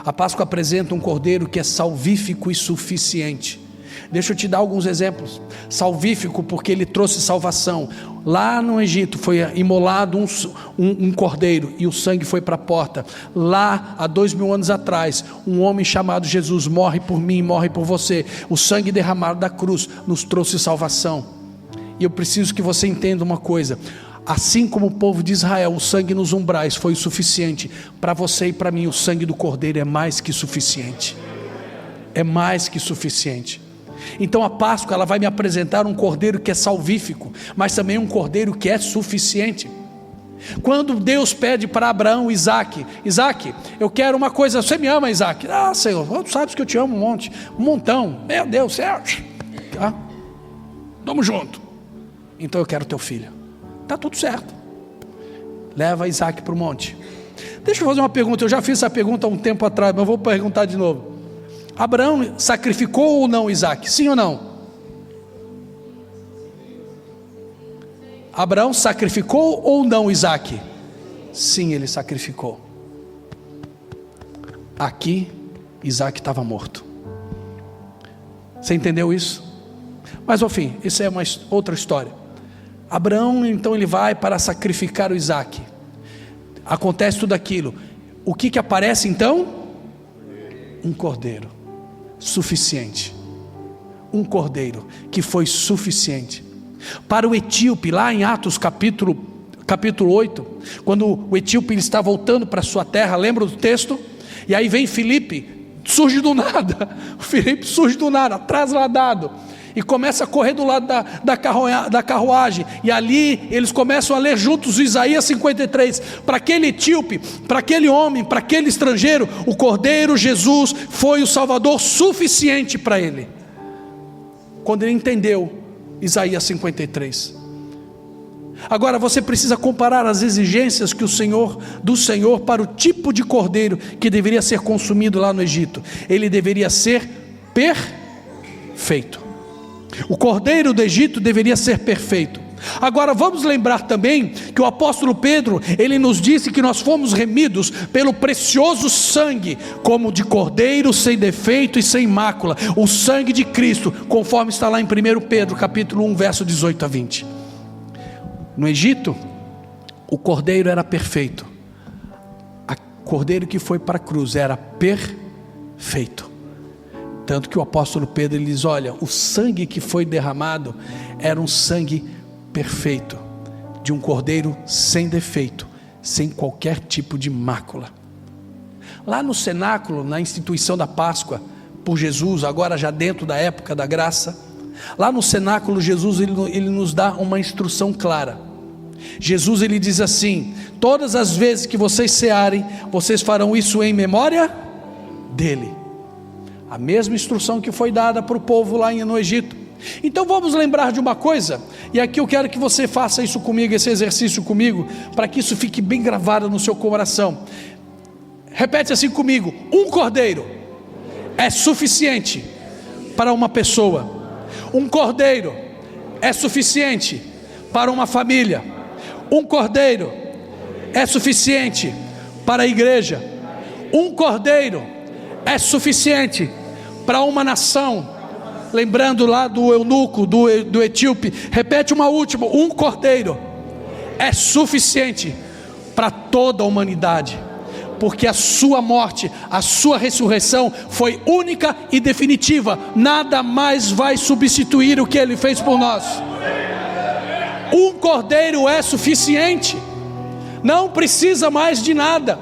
A Páscoa apresenta um Cordeiro que é salvífico e suficiente, Deixa eu te dar alguns exemplos. Salvífico, porque ele trouxe salvação. Lá no Egito foi imolado um cordeiro e o sangue foi para a porta. Lá há 2000 anos atrás, um homem chamado Jesus morre por mim, morre por você. O sangue derramado da cruz nos trouxe salvação. E eu preciso que você entenda uma coisa: assim como o povo de Israel, o sangue nos umbrais foi o suficiente, para você e para mim o sangue do cordeiro é mais que suficiente. É mais que suficiente. Então a Páscoa, ela vai me apresentar um cordeiro que é salvífico, mas também um cordeiro que é suficiente. Quando Deus pede para Abraão, Isaac, eu quero uma coisa, você me ama, Isaac? Ah, Senhor, tu sabes que eu te amo um montão, meu Deus, certo? Tá? Tamo junto. Então eu quero teu filho. Tá tudo certo. Leva Isaac para o monte. Deixa eu fazer uma pergunta, eu já fiz essa pergunta há um tempo atrás, mas vou perguntar de novo. Abraão sacrificou ou não Isaac? Sim ou não? Abraão sacrificou ou não Isaac? Sim, ele sacrificou. Aqui, Isaac estava morto. Você entendeu isso? Mas ao fim, isso é uma outra história. Abraão, então, ele vai para sacrificar o Isaac. Acontece tudo aquilo. O que aparece então? Um cordeiro suficiente. Um cordeiro que foi suficiente. Para o etíope, lá em Atos capítulo 8, quando o etíope ele está voltando para sua terra, lembra do texto? E aí vem Filipe, surge do nada, Filipe surge do nada, trasladado, e começa a correr do lado da carruagem, e ali eles começam a ler juntos o Isaías 53, para aquele etíope, para aquele homem, para aquele estrangeiro, o Cordeiro Jesus foi o Salvador suficiente para ele. Quando ele entendeu Isaías 53. Agora você precisa comparar as exigências que do Senhor para o tipo de cordeiro que deveria ser consumido lá no Egito. Ele deveria ser perfeito. O cordeiro do Egito deveria ser perfeito. Agora vamos lembrar também que o apóstolo Pedro, ele nos disse que nós fomos remidos pelo precioso sangue, como de cordeiro sem defeito e sem mácula, o sangue de Cristo, conforme está lá em 1 Pedro capítulo 1, verso 18 a 20. No Egito, o cordeiro era perfeito. O cordeiro que foi para a cruz era perfeito. Tanto que o apóstolo Pedro ele diz: olha, o sangue que foi derramado era um sangue perfeito, de um cordeiro sem defeito, sem qualquer tipo de mácula. Lá no cenáculo, na instituição da Páscoa, por Jesus, agora já dentro da época da graça, lá no cenáculo Jesus ele nos dá uma instrução clara. Jesus ele diz assim: todas as vezes que vocês cearem, vocês farão isso em memória dele. A mesma instrução que foi dada para o povo lá no Egito. Então vamos lembrar de uma coisa, e aqui eu quero que você faça isso comigo, esse exercício comigo, para que isso fique bem gravado no seu coração. Repete assim comigo: um cordeiro é suficiente para uma pessoa. Um cordeiro é suficiente para uma família. Um cordeiro é suficiente para a igreja. Um cordeiro é suficiente para uma nação. Lembrando lá do eunuco, do etíope, repete uma última: um cordeiro é suficiente para toda a humanidade, porque a sua morte, a sua ressurreição foi única e definitiva, nada mais vai substituir o que ele fez por nós. Um cordeiro é suficiente, não precisa mais de nada.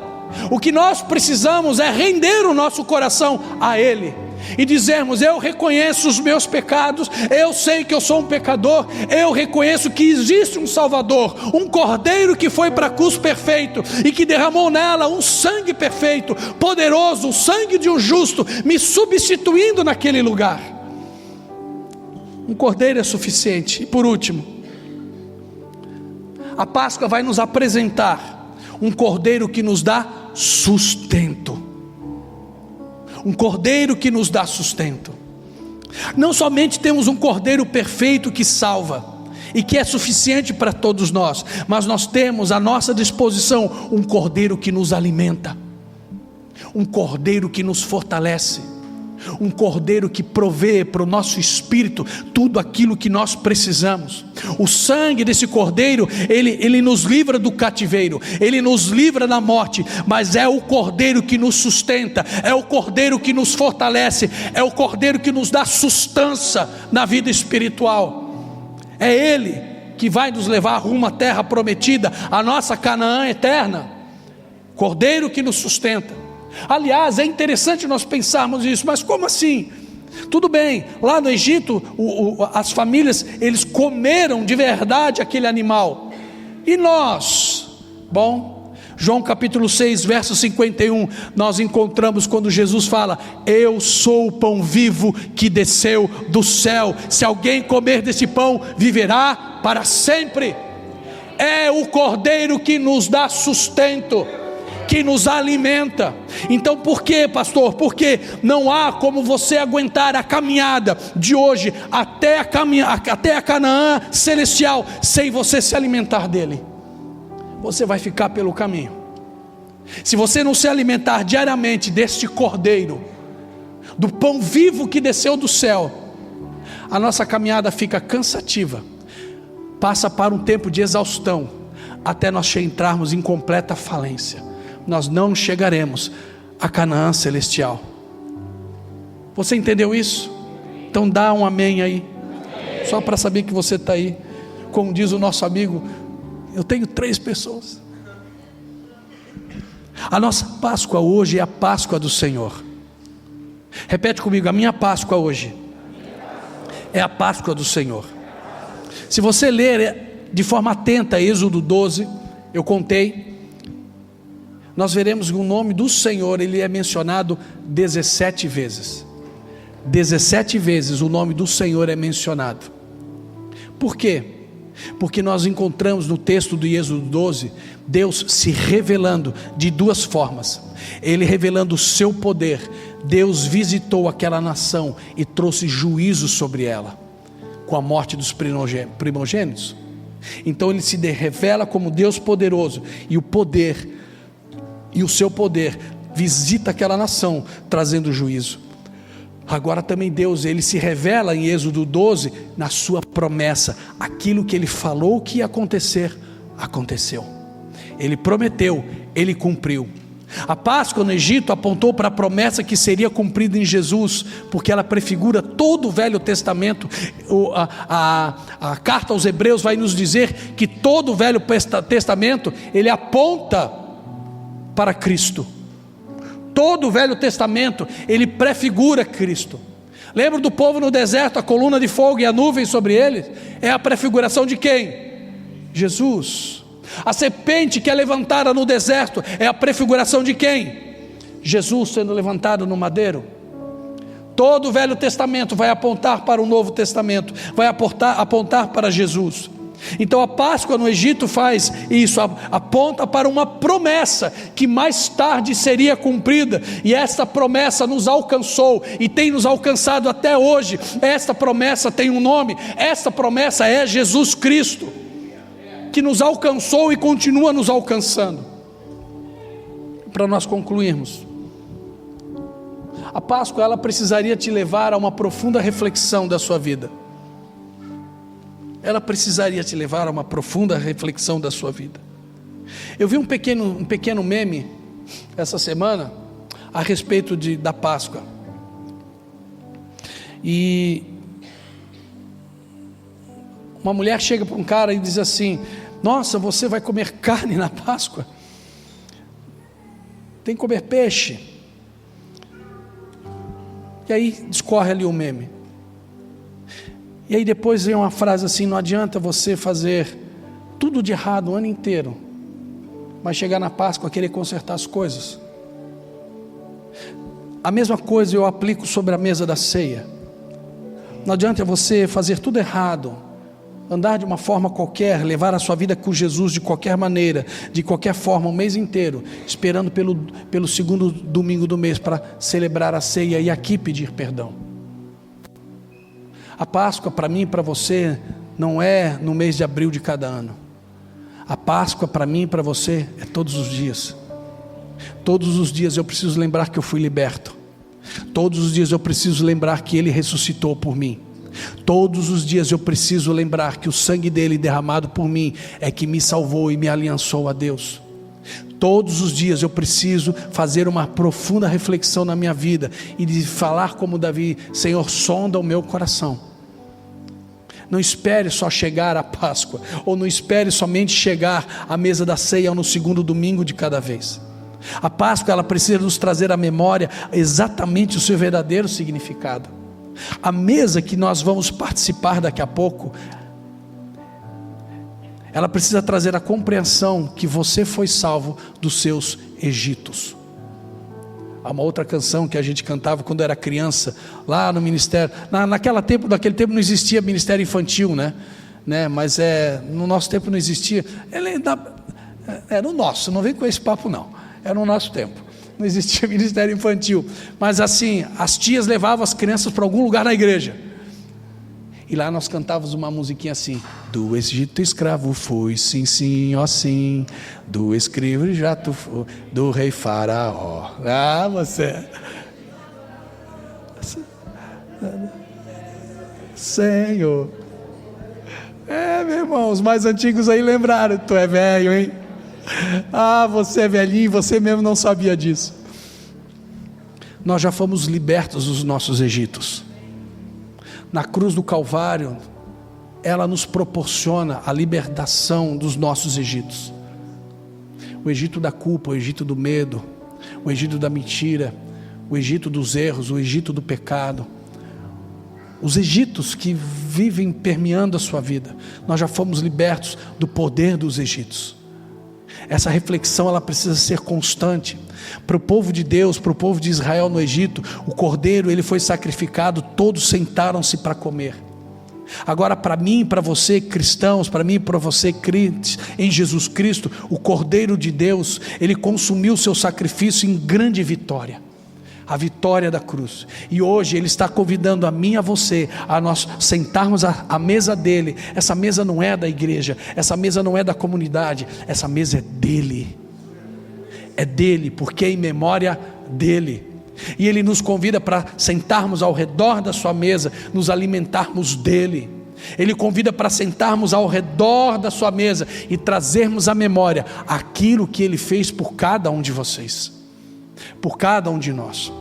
O que nós precisamos é render o nosso coração a ele e dizermos: eu reconheço os meus pecados, eu sei que eu sou um pecador, eu reconheço que existe um Salvador, um cordeiro que foi para a cruz perfeito e que derramou nela um sangue perfeito, poderoso, o sangue de um justo, me substituindo naquele lugar. Um cordeiro é suficiente. E por último, a Páscoa vai nos apresentar um cordeiro que nos dá sustento. Um cordeiro que nos dá sustento. Não somente temos um cordeiro perfeito que salva e que é suficiente para todos nós, mas nós temos à nossa disposição um cordeiro que nos alimenta, um cordeiro que nos fortalece. um cordeiro que provê para o nosso espírito tudo aquilo que nós precisamos. O sangue desse cordeiro, ele nos livra do cativeiro, ele nos livra da morte, mas é o cordeiro que nos sustenta, é o cordeiro que nos fortalece, é o cordeiro que nos dá sustância na vida espiritual. É ele que vai nos levar rumo à terra prometida, a nossa Canaã eterna. Cordeiro que nos sustenta. Aliás, é interessante nós pensarmos isso, mas como assim? Tudo bem, lá no Egito, as famílias, eles comeram de verdade aquele animal. E nós? Bom, João capítulo 6, verso 51, nós encontramos quando Jesus fala: eu sou o pão vivo que desceu do céu, se alguém comer desse pão, viverá para sempre. É o cordeiro que nos dá sustento, que nos alimenta. Então por quê, pastor? Porque não há como você aguentar a caminhada de hoje até a Canaã celestial sem você se alimentar dele. Você vai ficar pelo caminho. Se você não se alimentar diariamente deste cordeiro, do pão vivo que desceu do céu, a nossa caminhada fica cansativa, passa para um tempo de exaustão, até nós entrarmos em completa falência. Nós não chegaremos a Canaã celestial. Você entendeu isso? Então dá um amém aí, só para saber que você está aí. Como diz o nosso amigo, eu tenho 3 pessoas. A nossa Páscoa hoje é a Páscoa do Senhor. Repete comigo: a minha Páscoa hoje é a Páscoa do Senhor. Se você ler de forma atenta Êxodo 12, eu contei, nós veremos que o nome do Senhor, ele é mencionado 17 vezes. 17 vezes o nome do Senhor é mencionado. Por quê? Porque nós encontramos no texto do Êxodo 12, Deus se revelando de 2 formas. Ele revelando o seu poder. Deus visitou aquela nação e trouxe juízo sobre ela, com a morte dos primogênitos. Então ele se revela como Deus poderoso, e o poder, e o seu poder visita aquela nação, trazendo juízo. Agora também Deus, ele se revela em Êxodo 12, na sua promessa. Aquilo que ele falou que ia acontecer, aconteceu. Ele prometeu, ele cumpriu. A Páscoa no Egito apontou para a promessa que seria cumprida em Jesus, porque ela prefigura todo o Velho Testamento. A carta aos Hebreus vai nos dizer que todo o Velho Testamento, ele aponta para Cristo. Todo o Velho Testamento, ele prefigura Cristo. Lembra do povo no deserto, a coluna de fogo e a nuvem sobre eles? É a prefiguração de quem? Jesus. A serpente que é levantada no deserto é a prefiguração de quem? Jesus sendo levantado no madeiro. Todo o Velho Testamento vai apontar para o Novo Testamento, vai apontar para Jesus. Então a Páscoa no Egito faz isso, aponta para uma promessa que mais tarde seria cumprida, e essa promessa nos alcançou e tem nos alcançado até hoje. Esta promessa tem um nome, essa promessa é Jesus Cristo, que nos alcançou e continua nos alcançando. Para nós concluirmos, a Páscoa, ela precisaria te levar a uma profunda reflexão da sua vida. Ela precisaria te levar a uma profunda reflexão da sua vida. Eu vi um pequeno meme essa semana a respeito da Páscoa. E uma mulher chega para um cara e diz assim: nossa, você vai comer carne na Páscoa? Tem que comer peixe. E aí discorre ali o meme. E aí depois vem uma frase assim: não adianta você fazer tudo de errado o ano inteiro, mas chegar na Páscoa querer consertar as coisas. A mesma coisa eu aplico sobre a mesa da ceia. Não adianta você fazer tudo errado, andar de uma forma qualquer, levar a sua vida com Jesus de qualquer maneira, de qualquer forma, o mês inteiro, esperando pelo segundo domingo do mês para celebrar a ceia e aqui pedir perdão. A Páscoa para mim e para você não é no mês de abril de cada ano. A Páscoa para mim e para você é todos os dias. Todos os dias eu preciso lembrar que eu fui liberto. Todos os dias eu preciso lembrar que Ele ressuscitou por mim. Todos os dias eu preciso lembrar que o sangue dele derramado por mim é que me salvou e me aliançou a Deus. Todos os dias eu preciso fazer uma profunda reflexão na minha vida e de falar como Davi: Senhor, sonda o meu coração. Não espere só chegar a Páscoa, ou não espere somente chegar à mesa da ceia no segundo domingo de cada vez. A Páscoa, ela precisa nos trazer à memória exatamente o seu verdadeiro significado. A mesa que nós vamos participar daqui a pouco, ela precisa trazer a compreensão que você foi salvo dos seus Egitos. Há uma outra canção que a gente cantava quando era criança, lá no ministério. Naquele tempo não existia ministério infantil, né? Mas no nosso tempo não existia. No nosso, não vem com esse papo não. Era no nosso tempo. Não existia ministério infantil, mas assim, as tias levavam as crianças para algum lugar na igreja, e lá nós cantávamos uma musiquinha assim: do Egito escravo fui, sim, sim, ó sim, do escravo já tu foi, do rei Faraó. Você Senhor, meu irmão, os mais antigos aí lembraram. Tu é velho, hein? Você é velhinho, você mesmo não sabia disso. Nós já fomos libertos dos nossos Egitos. Na cruz do Calvário, ela nos proporciona a libertação dos nossos Egitos. O Egito da culpa, o Egito do medo, o Egito da mentira, o Egito dos erros, o Egito do pecado. Os Egitos que vivem permeando a sua vida, nós já fomos libertos do poder dos Egitos. Essa reflexão, ela precisa ser constante. Para o povo de Deus, para o povo de Israel no Egito, o cordeiro, ele foi sacrificado, todos sentaram-se para comer. Agora, para mim e para você, cristãos, para mim e para você, crentes em Jesus Cristo, o cordeiro de Deus, ele consumiu o seu sacrifício em grande vitória, a vitória da cruz. E hoje ele está convidando a mim e a você a nós sentarmos à mesa dele. Essa mesa não é da igreja, essa mesa não é da comunidade, essa mesa é dele. É dele, porque é em memória dele. E ele nos convida para sentarmos ao redor da sua mesa, nos alimentarmos dele. Ele convida para sentarmos ao redor da sua mesa e trazermos à memória aquilo que ele fez por cada um de vocês, por cada um de nós.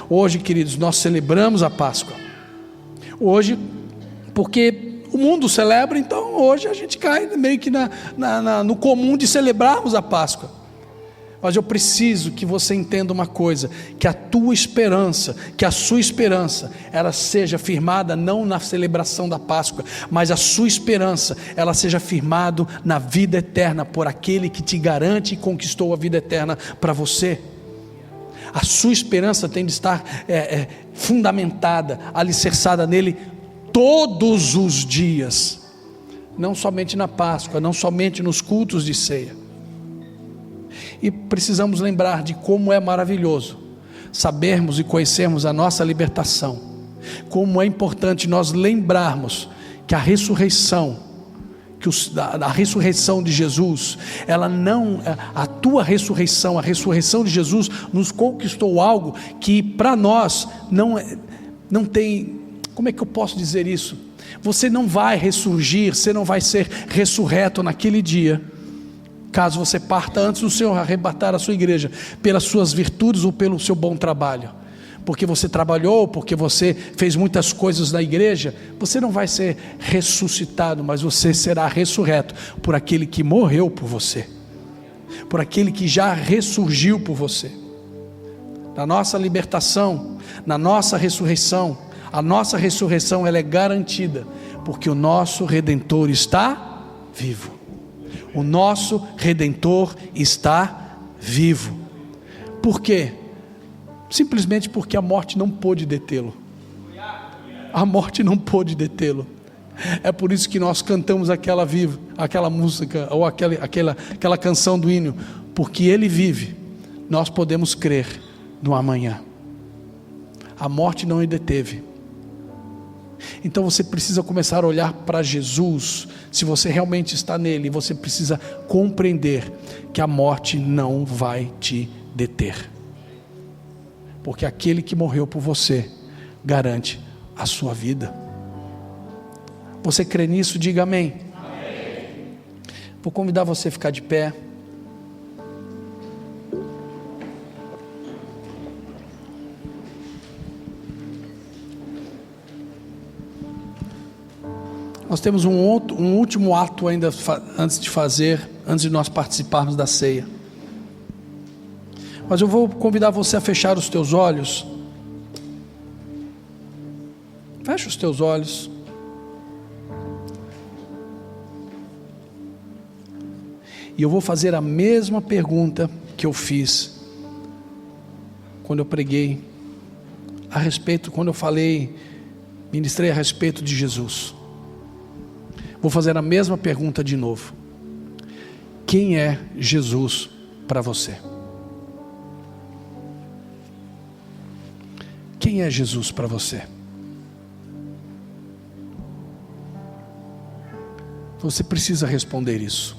Hoje, queridos, nós celebramos a Páscoa. Hoje, porque o mundo celebra, então hoje a gente cai meio que no comum de celebrarmos a Páscoa. Mas eu preciso que você entenda uma coisa: que a tua esperança, que a sua esperança, ela seja firmada não na celebração da Páscoa, mas a sua esperança, ela seja firmada na vida eterna, por aquele que te garante e conquistou a vida eterna para você. A sua esperança tem de estar fundamentada, alicerçada nele todos os dias, não somente na Páscoa, não somente nos cultos de ceia. E precisamos lembrar de como é maravilhoso sabermos e conhecermos a nossa libertação, como é importante nós lembrarmos que a ressurreição, a ressurreição de Jesus, ela não, a tua ressurreição, a ressurreição de Jesus nos conquistou algo que para nós não tem, como é que eu posso dizer isso? Você não vai ressurgir, você não vai ser ressurreto naquele dia, caso você parta antes do Senhor arrebatar a sua igreja, pelas suas virtudes ou pelo seu bom trabalho, porque você trabalhou, porque você fez muitas coisas na igreja. Você não vai ser ressuscitado, mas você será ressurreto por aquele que morreu por você, por aquele que já ressurgiu por você. Na nossa libertação, na nossa ressurreição, a nossa ressurreição ela é garantida, porque o nosso Redentor está vivo. O nosso Redentor está vivo. Por quê? Simplesmente porque a morte não pôde detê-lo. A morte não pôde detê-lo. É por isso que nós cantamos aquela música, ou aquela canção do hino. Porque ele vive, nós podemos crer no amanhã. A morte não o deteve. Então você precisa começar a olhar para Jesus. Se você realmente está nele, você precisa compreender que a morte não vai te deter. porque aquele que morreu por você garante a sua vida. Você crê nisso? Diga amém. Amém. Vou convidar você a ficar de pé. Nós temos um último ato ainda antes de nós participarmos da ceia. Mas eu vou convidar você a fechar os teus olhos. Fecha os teus olhos. E eu vou fazer a mesma pergunta que eu fiz quando eu preguei quando eu ministrei a respeito de Jesus. Vou fazer a mesma pergunta de novo. Quem é Jesus para você? Quem é Jesus para você? Você precisa responder isso.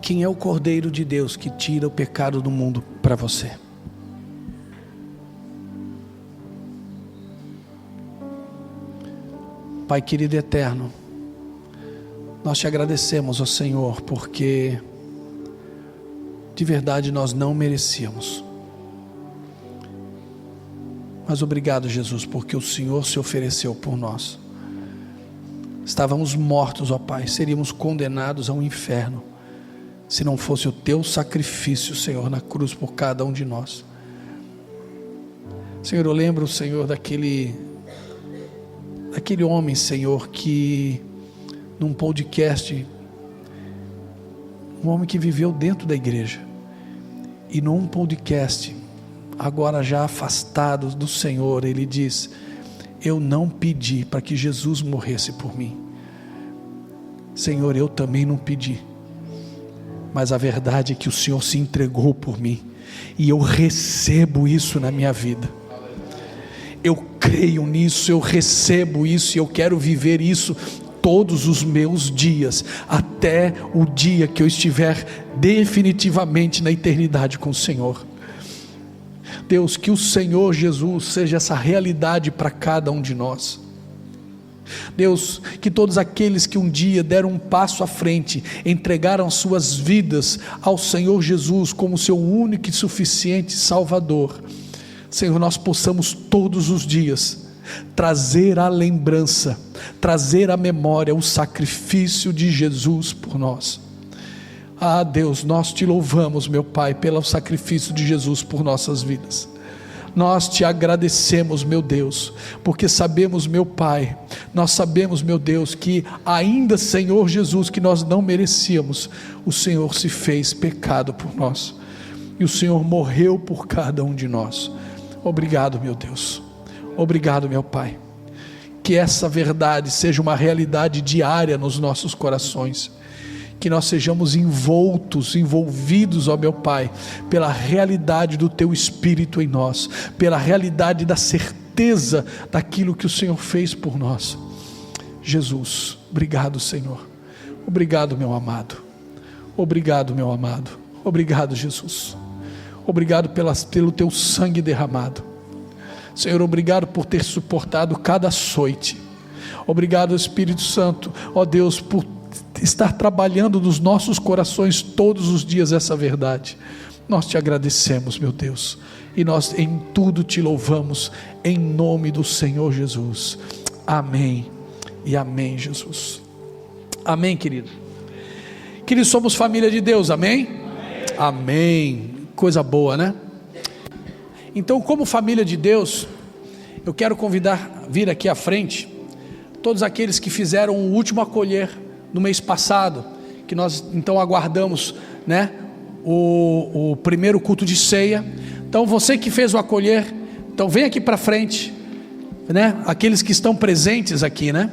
Quem é o Cordeiro de Deus que tira o pecado do mundo para você? Pai querido e eterno, nós te agradecemos, ó Senhor, porque de verdade nós não merecíamos. Mas obrigado, Jesus, porque o Senhor se ofereceu por nós. Estávamos mortos, ó Pai, seríamos condenados ao inferno, se não fosse o teu sacrifício, Senhor, na cruz por cada um de nós. Senhor, eu lembro, Senhor, daquele homem, Senhor, que num podcast, um homem que viveu dentro da igreja, e num podcast, agora já afastado do Senhor, ele diz: eu não pedi para que Jesus morresse por mim. Senhor, eu também não pedi, mas a verdade é que o Senhor se entregou por mim, e eu recebo isso na minha vida. Eu creio nisso, eu recebo isso, e eu quero viver isso todos os meus dias, até o dia que eu estiver definitivamente na eternidade com o Senhor. Deus, que o Senhor Jesus seja essa realidade para cada um de nós. Deus, que todos aqueles que um dia deram um passo à frente, entregaram suas vidas ao Senhor Jesus como seu único e suficiente Salvador, Senhor, nós possamos todos os dias trazer à lembrança, trazer à memória o sacrifício de Jesus por nós. Ah, Deus, nós te louvamos, meu Pai, pelo sacrifício de Jesus por nossas vidas. Nós te agradecemos, meu Deus, porque sabemos, meu Pai, nós sabemos, meu Deus, que ainda, Senhor Jesus, que nós não merecíamos, o Senhor se fez pecado por nós, e o Senhor morreu por cada um de nós. Obrigado, meu Deus, obrigado, meu Pai, que essa verdade seja uma realidade diária nos nossos corações, que nós sejamos envolvidos, ó meu Pai, pela realidade do Teu Espírito em nós, pela realidade da certeza daquilo que o Senhor fez por nós. Jesus, obrigado, Senhor, obrigado, meu amado, obrigado, Jesus, obrigado pelo Teu sangue derramado, Senhor, obrigado por ter suportado cada açoite, obrigado, Espírito Santo, ó Deus, por estar trabalhando nos nossos corações todos os dias essa verdade. Nós te agradecemos, meu Deus, e nós em tudo te louvamos, em nome do Senhor Jesus. Amém e amém, Jesus. Amém, querido. Queridos, somos família de Deus, amém? Amém. Coisa boa, né? Então, como família de Deus, eu quero convidar, vir aqui à frente, todos aqueles que fizeram o último acolher no mês passado, que nós então aguardamos, né, o primeiro culto de ceia. Então você que fez o acolher, então vem aqui para frente, né, aqueles que estão presentes aqui, né,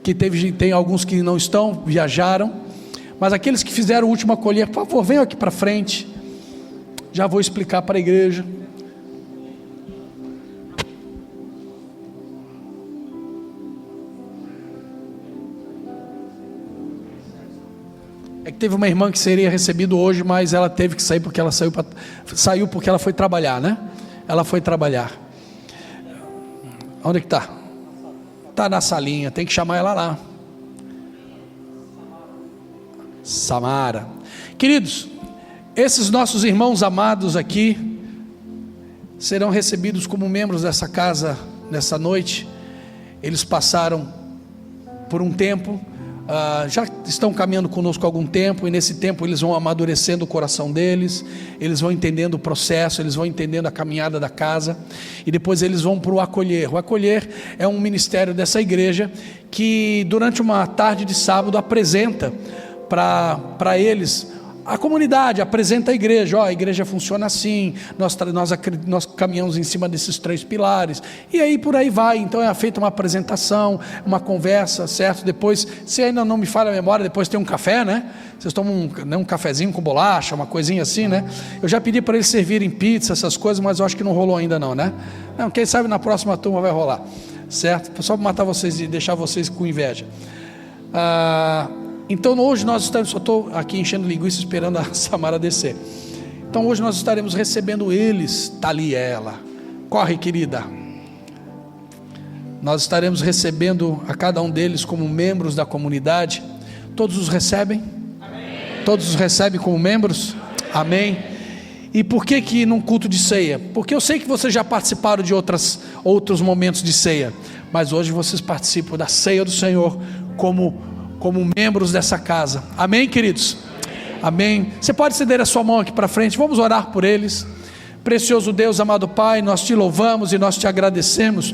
que tem alguns que não estão, viajaram, mas aqueles que fizeram o último acolher, por favor, venham aqui para frente, já vou explicar para a igreja. É que teve uma irmã que seria recebida hoje, mas ela teve que sair porque ela saiu porque ela foi trabalhar, né? Ela foi trabalhar. Onde é que está? Está na salinha, tem que chamar ela lá. Samara. Queridos, esses nossos irmãos amados aqui serão recebidos como membros dessa casa nessa noite. Eles passaram por um tempo, já estão caminhando conosco há algum tempo, e nesse tempo eles vão amadurecendo o coração deles, eles vão entendendo o processo, eles vão entendendo a caminhada da casa, e depois eles vão para o acolher. O acolher é um ministério dessa igreja que durante uma tarde de sábado apresenta para eles a comunidade, apresenta a igreja. A igreja funciona assim, nós caminhamos em cima desses 3 pilares, e aí por aí vai. Então é feita uma apresentação, uma conversa, certo? Depois, se ainda não me falha a memória, depois tem um café, né? Vocês tomam um cafezinho com bolacha, uma coisinha assim, né? Eu já pedi para eles servirem pizza, essas coisas, mas eu acho que não rolou ainda não, né? Não, quem sabe na próxima turma vai rolar, certo? Só para matar vocês e deixar vocês com inveja. Então hoje nós estamos, só estou aqui enchendo linguiça esperando a Samara descer. Então hoje nós estaremos recebendo eles. Está ali ela, corre querida. Nós estaremos recebendo a cada um deles como membros da comunidade. Todos os recebem? Amém. Todos os recebem como membros? Amém. E por que num culto de ceia? Porque eu sei que vocês já participaram de outros momentos de ceia, mas hoje vocês participam da ceia do Senhor como membros dessa casa. Amém, queridos? Amém. Você pode estender a sua mão aqui para frente, vamos orar por eles. Precioso Deus, amado Pai, nós te louvamos e nós te agradecemos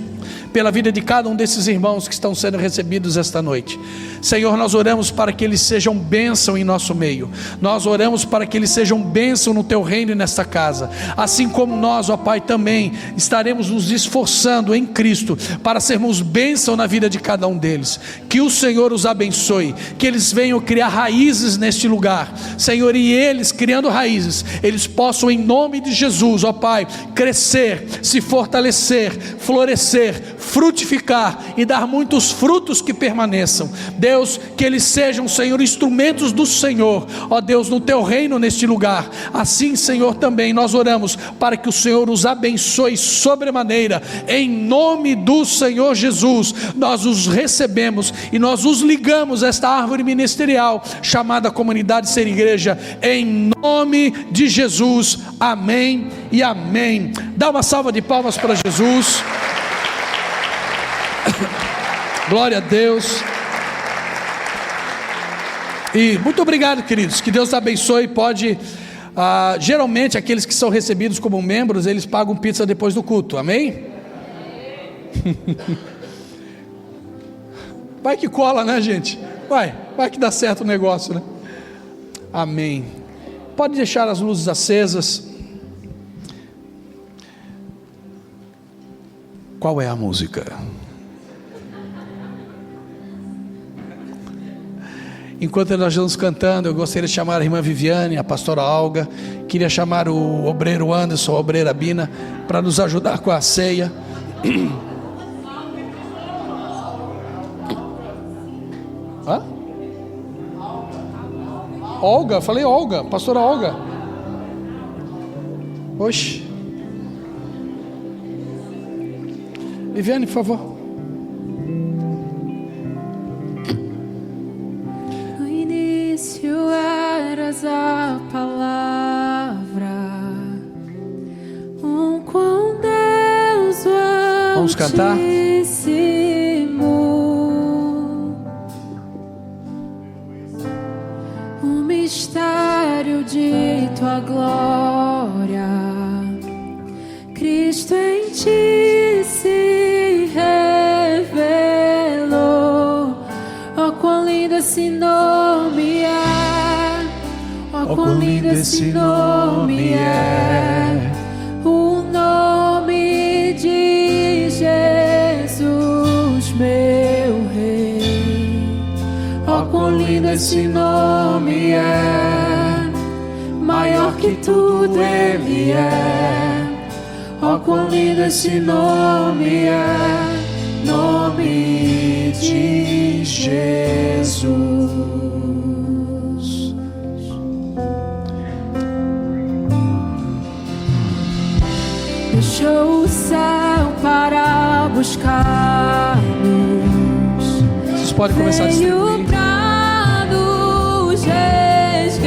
pela vida de cada um desses irmãos que estão sendo recebidos esta noite. Senhor, nós oramos para que eles sejam bênção em nosso meio, nós oramos para que eles sejam bênção no teu reino e nesta casa, assim como nós, ó Pai, também estaremos nos esforçando em Cristo para sermos bênção na vida de cada um deles. Que o Senhor os abençoe, que eles venham criar raízes neste lugar, Senhor, e eles criando raízes, eles possam em nome de Jesus, ó Pai, crescer, se fortalecer, florescer, frutificar e dar muitos frutos que permaneçam. Deus, que eles sejam, Senhor, instrumentos do Senhor, ó Deus, no teu reino neste lugar. Assim, Senhor, também nós oramos para que o Senhor os abençoe sobremaneira, em nome do Senhor Jesus. Nós os recebemos e nós os ligamos a esta árvore ministerial chamada Comunidade Ser Igreja, em nome de Jesus. Amém e amém. Dá uma salva de palmas para Jesus. Glória a Deus. E muito obrigado, queridos, que Deus abençoe. Pode, geralmente aqueles que são recebidos como membros, eles pagam pizza depois do culto, amém? Vai que cola, né, gente? Vai que dá certo o negócio, né? Amém. Pode deixar as luzes acesas. Qual é a música? Enquanto nós estamos cantando, eu gostaria de chamar a irmã Viviane, a pastora Olga, queria chamar o obreiro Anderson, a obreira Bina, para nos ajudar com a ceia. Hã? Olga, falei Olga, pastora Olga. Oxe. Viviane, por favor. Eras a palavra, com Deus o Vamos cantar? O mistério de tua glória, Cristo em ti se revelou. Oh, quão lindo esse nome é! Oh, quão lindo esse nome é, o nome de Jesus, meu Rei. Oh, quão lindo esse nome é, maior que tudo Ele é. Oh, quão lindo esse nome é, nome de Jesus. deixou o céu para buscar-nos. Vocês podem começar a Veio distribuir. pra nos resgatar.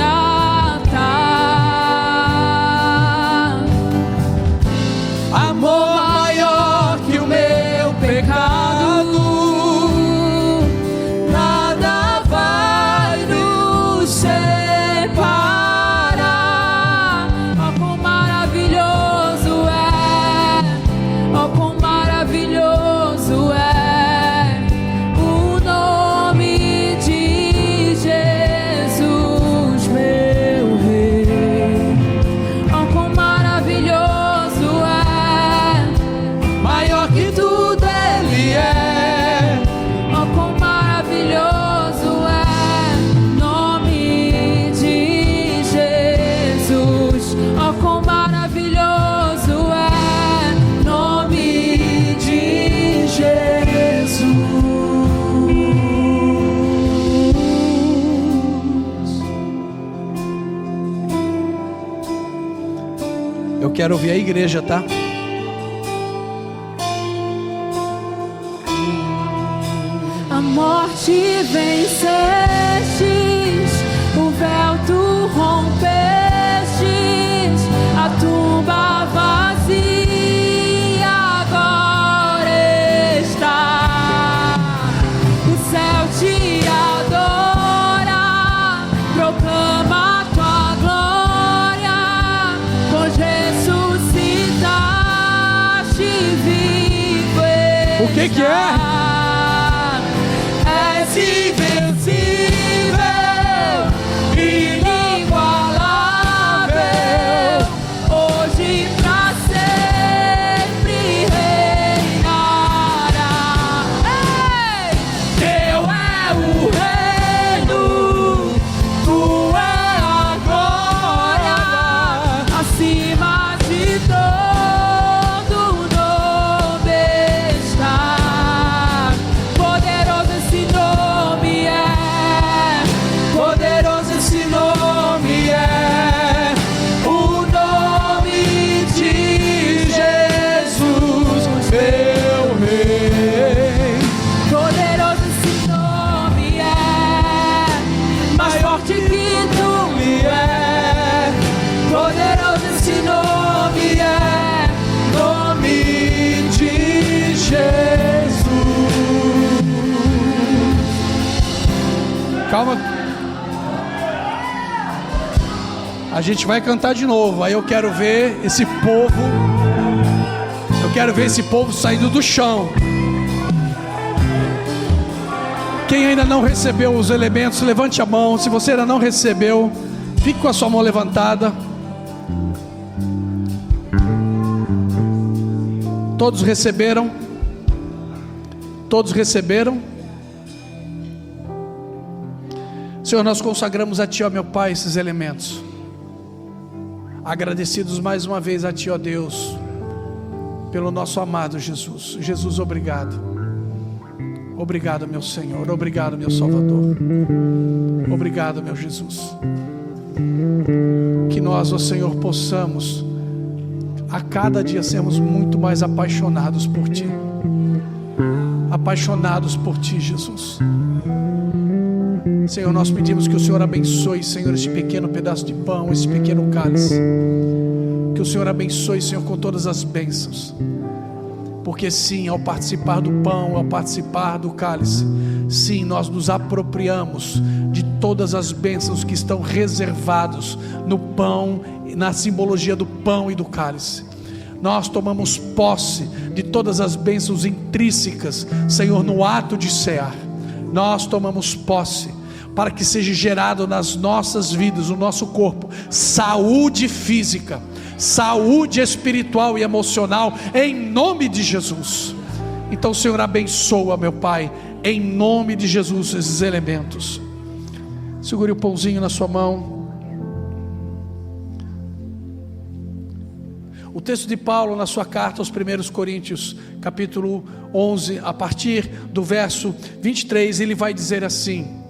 Amor maior que o meu pecado, nada vai nos separar. Oh, quão maravilhoso é, oh, quão maravilhoso é o nome de Jesus, meu Rei. Oh, quão maravilhoso é, maior que tudo Ele é. oh, quão maravilhoso é o nome de Jesus. Oh, quão maravilhoso é o nome de Jesus. Eu quero ouvir a igreja, tá? A morte vencestes, o véu tu rompestes, a tumba vazia agora está. O céu te adora, proclama a tua glória, pois ressuscitaste vivo. O que que é? És invencível, inigualável, hoje pra sempre reinará. Ei! Teu é o reino, tu é a glória, acima de todo nome está. Poderoso esse nome é, poderoso esse nome é, o nome de Jesus, meu Rei. Poderoso esse nome é, mais forte que tu é. Poderoso esse nome é, nome de Jesus. Calma. A gente vai cantar de novo. Aí eu quero ver esse povo. Eu quero ver esse povo saindo do chão. Quem ainda não recebeu os elementos, levante a mão. Se você ainda não recebeu, fique com a sua mão levantada. Todos receberam? Todos receberam? Senhor, nós consagramos a Ti, ó meu Pai, esses elementos. Agradecidos mais uma vez a Ti, ó Deus, pelo nosso amado Jesus. Jesus, obrigado. Obrigado, meu Senhor. Obrigado, meu Salvador. Obrigado, meu Jesus. Que nós, ó Senhor, possamos a cada dia sermos muito mais apaixonados por Ti. Apaixonados por Ti, Jesus. Senhor, nós pedimos que o Senhor abençoe, Senhor, este pequeno pedaço de pão, esse pequeno cálice. Que o Senhor abençoe, Senhor, com todas as bênçãos. Porque sim, ao participar do pão, ao participar do cálice, sim, nós nos apropriamos de todas as bênçãos que estão reservados no pão, na simbologia do pão e do cálice. Nós tomamos posse de todas as bênçãos intrínsecas, Senhor, no ato de cear. Nós tomamos posse para que seja gerado nas nossas vidas, no nosso corpo, saúde física, saúde espiritual e emocional, em nome de Jesus. Então, Senhor, abençoa, meu Pai, em nome de Jesus, esses elementos. Segure o pãozinho na sua mão. O texto de Paulo na sua carta aos 1 Coríntios, capítulo 11, a partir do verso 23, ele vai dizer assim: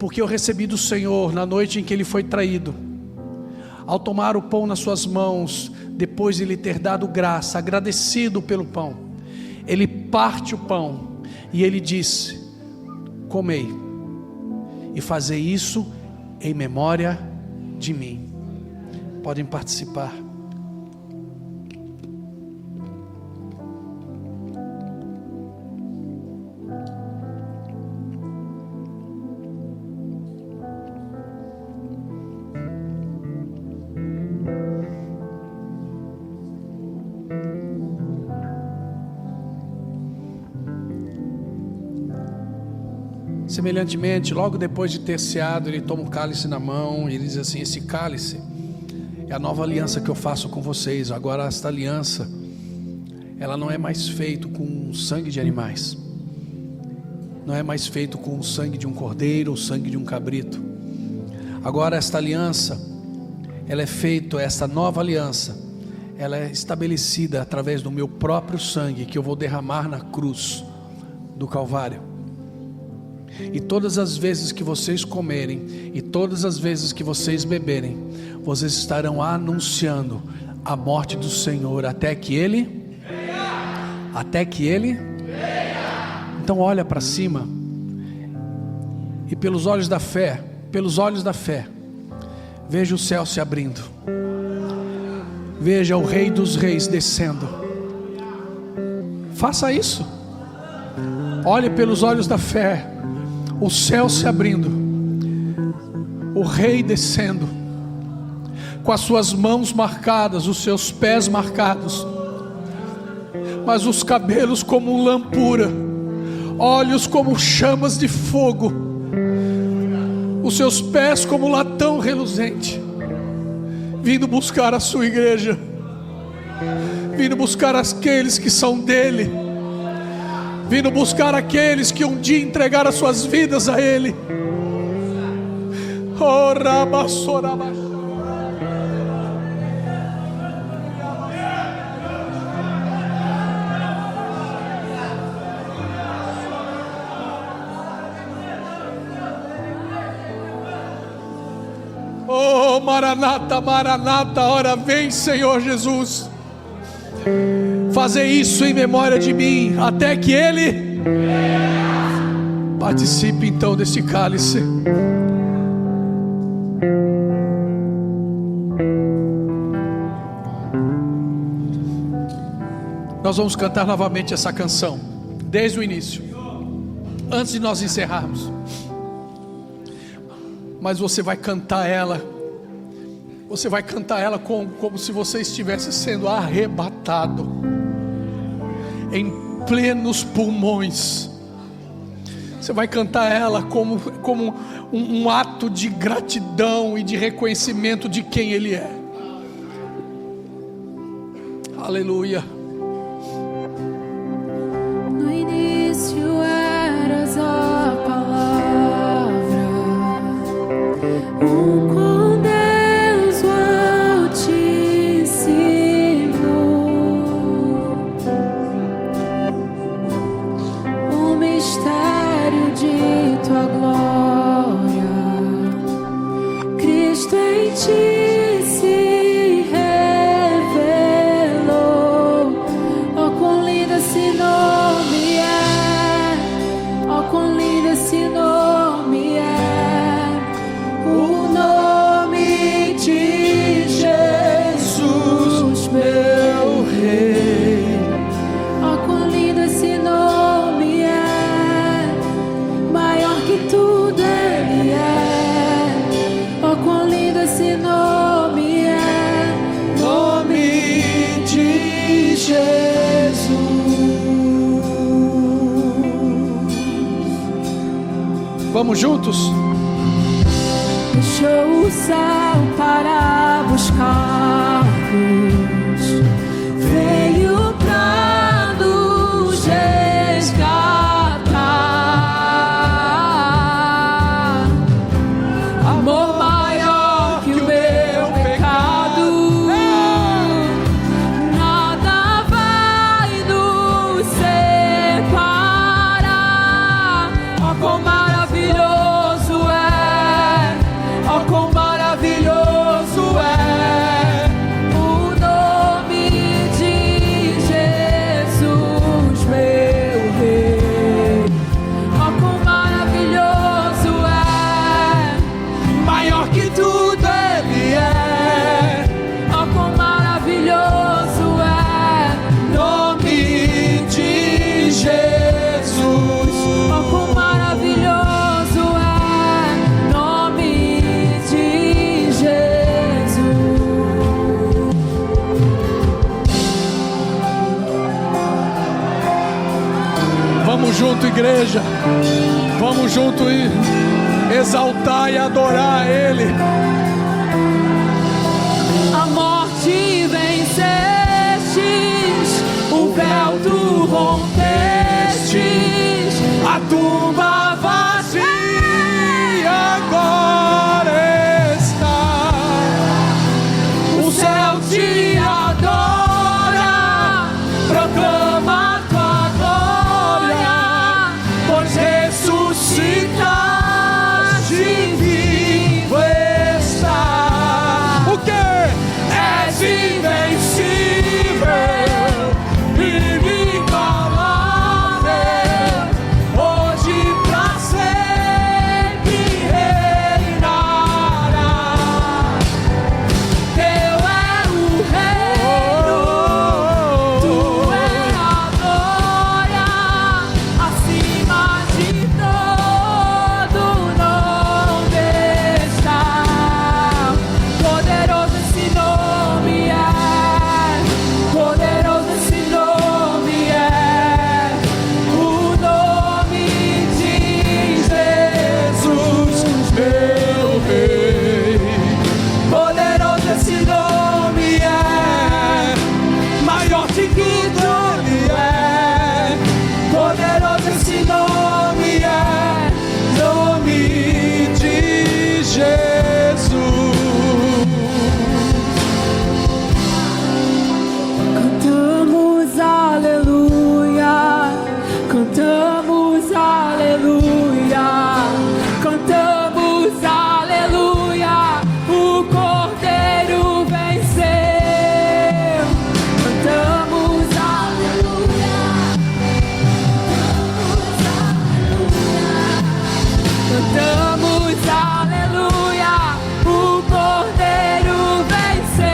porque eu recebi do Senhor na noite em que ele foi traído. Ao tomar o pão nas suas mãos, depois de lhe ter dado graça, agradecido pelo pão, ele parte o pão e ele disse: comei e fazei isso em memória de mim. Podem participar. Semelhantemente, logo depois de ter ceado, ele toma um cálice na mão e ele diz assim: esse cálice é a nova aliança que eu faço com vocês. Agora esta aliança, ela não é mais feita com sangue de animais, não é mais feito com o sangue de um cordeiro ou sangue de um cabrito. Agora esta aliança, ela é feita, esta nova aliança, ela é estabelecida através do meu próprio sangue, que eu vou derramar na cruz do Calvário. E todas as vezes que vocês comerem, e todas as vezes que vocês beberem, vocês estarão anunciando a morte do Senhor até que Ele venha. Até que Ele venha. Então olha para cima e pelos olhos da fé, veja o céu se abrindo, veja o Rei dos Reis descendo. Faça isso. Olhe pelos olhos da fé, o céu se abrindo, o Rei descendo, com as suas mãos marcadas, os seus pés marcados, mas os cabelos como lampura, olhos como chamas de fogo, os seus pés como latão reluzente, vindo buscar a sua igreja, vindo buscar aqueles que são dele, vindo buscar aqueles que um dia entregaram as suas vidas a Ele. Oh, oh, Maranata, Maranata, ora vem, Senhor Jesus. Fazer isso em memória de mim, até que Ele participe então desse cálice. Nós vamos cantar novamente essa canção, desde o início, antes de nós encerrarmos. Mas você vai cantar ela, como se você estivesse sendo arrebatado, em plenos pulmões. Você vai cantar ela como um ato de gratidão e de reconhecimento de quem Ele é. Aleluia. No início eras a palavra, com Deus o Altíssimo, o mistério de tua glória, Cristo em ti se revelou. Oh, quão lindo esse nome é, oh, quão lindo esse nome é, o nome de Jesus, meu Rei. Oh, quão lindo esse nome é, maior que tudo Ele é. Oh, quão lindo esse nome é, nome de Jesus. Vamos juntos? Deixou o céu para buscar-nos, veio pra nos resgatar. Amor maior que o meu pecado, nada vai nos separar. Oh, quão maravilhoso é, oh, quão maravilhoso é o nome junto, igreja. Vamos junto e exaltar e adorar a Ele. A morte vencestes, o véu tu rompestes, A tumba vazia agora está. o céu te adora, proclama tua glória, pois ressuscitaste, vivo está. O quê? És invencível, inigualável, hoje pra sempre reinará. Teu é o reino, tu é a glória, acima de todo nome está. Poderoso esse nome é, poderoso esse nome é, o nome de Jesus, meu Rei. Poderoso esse nome é, maior que tudo ele é. Poderoso esse nome é, Nome de Jesus. cantamos aleluia, cantamos aleluia, cantamos aleluia, o Cordeiro venceu. Cantamos aleluia, cantamos aleluia, o Cordeiro venceu.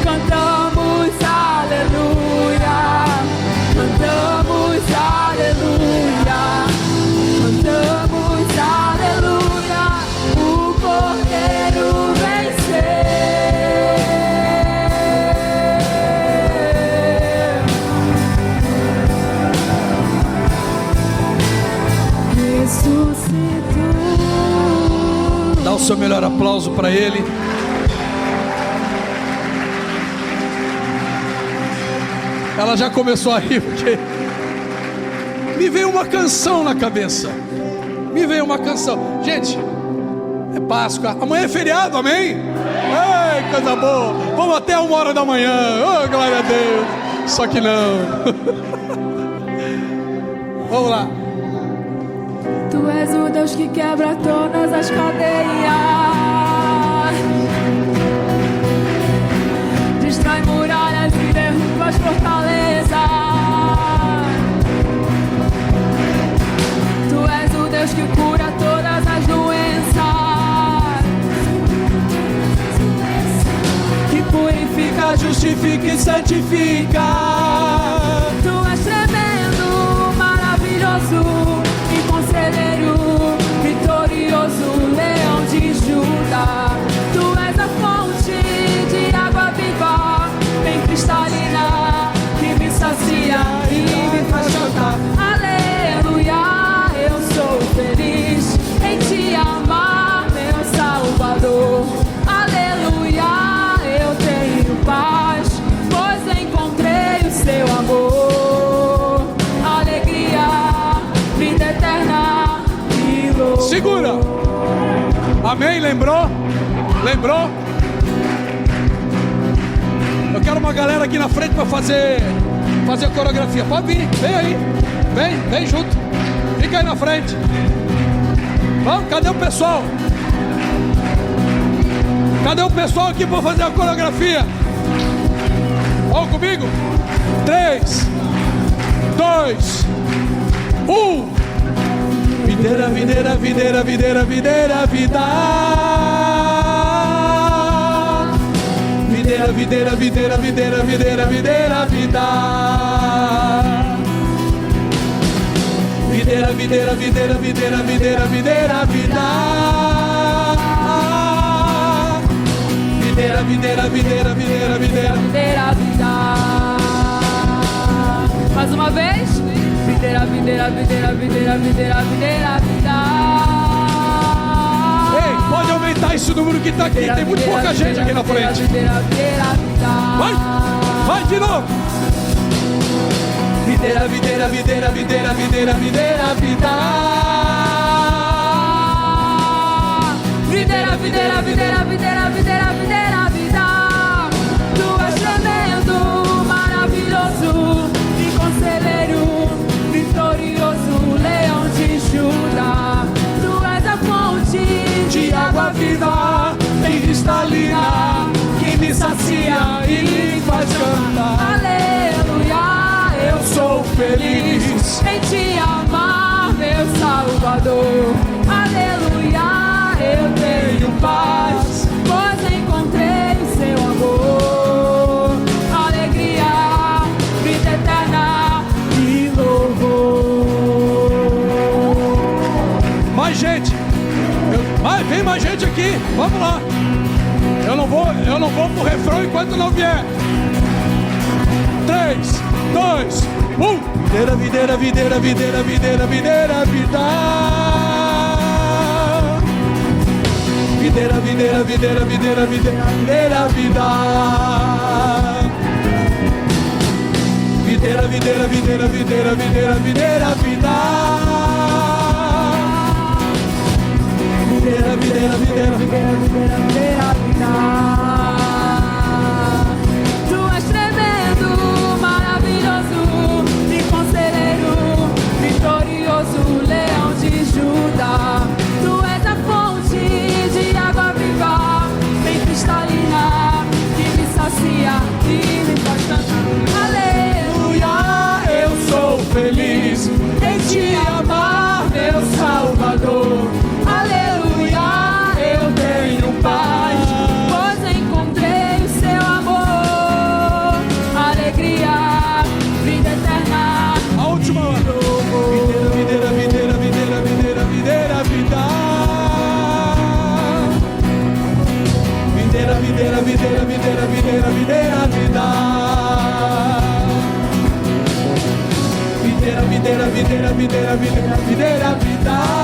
Cantamos aleluia, cantamos aleluia, cantamos aleluia, o Cordeiro venceu. Ressuscitou. Dá o seu melhor aplauso para Ele. Ela já começou a rir porque me veio uma canção na cabeça. Me veio uma canção. Gente, é Páscoa. Amanhã é feriado, amém? Ei, coisa boa. Vamos até 1h da manhã. Oh, glória a Deus. Só que não. Vamos lá. Tu és o Deus que quebra todas as cadeias, destrói muralhas e derruba as fortalezas. Tu és o Deus que cura todas as doenças, que purifica, justifica e santifica. Tu és tremendo, maravilhoso, conselheiro, vitorioso, leão de Judá. Tu és a fonte de água viva, bem cristalina, que me sacia e me faz cantar. Aleluia, eu sou feliz em te amar, meu Salvador. Aleluia, eu tenho paz, pois encontrei o seu amor. Alegria, vida eterna e loucura. Segura. Amém? Lembrou? Lembrou? Eu quero uma galera aqui na frente para fazer a coreografia. Pode vir, vem aí. Vem junto. Fica aí na frente. Vamos, cadê o pessoal? Cadê o pessoal aqui para fazer a coreografia? Vamos comigo? 3, 2, 1. Videira, videira, videira, videira, videira, vida. Videira, videira, videira, videira, videira, videira, vida. Videira, videira, videira, videira, videira, videira, vida. Videira, videira, videira, videira, videira, videira, vida. Mais uma vez. Videira, videira, videira, videira, videira, videira, videira, vida. Ei, pode aumentar esse número que está aqui, tem muito pouca gente aqui na frente. Vai de novo. Videira, videira, videira, videira, videira, videira, vida. Videira, videira, videira, videira, videira, videira, vida. Tu és tremendo, maravilhoso, e conselheiro, vitorioso, leão de Judá. Tu és a fonte De água viva, bem cristalina, que me sacia e me faz cantar. Aleluia, eu Sou feliz. em te amar, meu Salvador. Aleluia, eu tenho paz, pois encontrei seu amor. Alegria, vida eterna e louvor. Mais gente. Vem mais gente aqui. Vamos lá. Eu não vou pro refrão enquanto não vier. 3, 2, 1. Videira, videira, videira, videira, videira, videira, vida. Videira, videira, videira, videira, videira, videira, vida. Videira, videira, videira, videira, videira, videira, vida. Videira, videira, videira, videira, videira, videira, vida. Tu és tremendo, maravilhoso, e conselheiro, vitorioso, leão de Judá. Tu és a fonte de água viva, bem cristalina, que me sacia e me faz cantar. Aleluia, Eu sou feliz em te amar, meu Salvador. Aleluia, eu tenho paz, pois encontrei o seu amor. Alegria, vida eterna. A última. Videira, videira, videira, videira, videira, vida. Videira, videira, videira, videira, videira, videira, vida. Videira, videira, videira, videira, videira, videira, vida.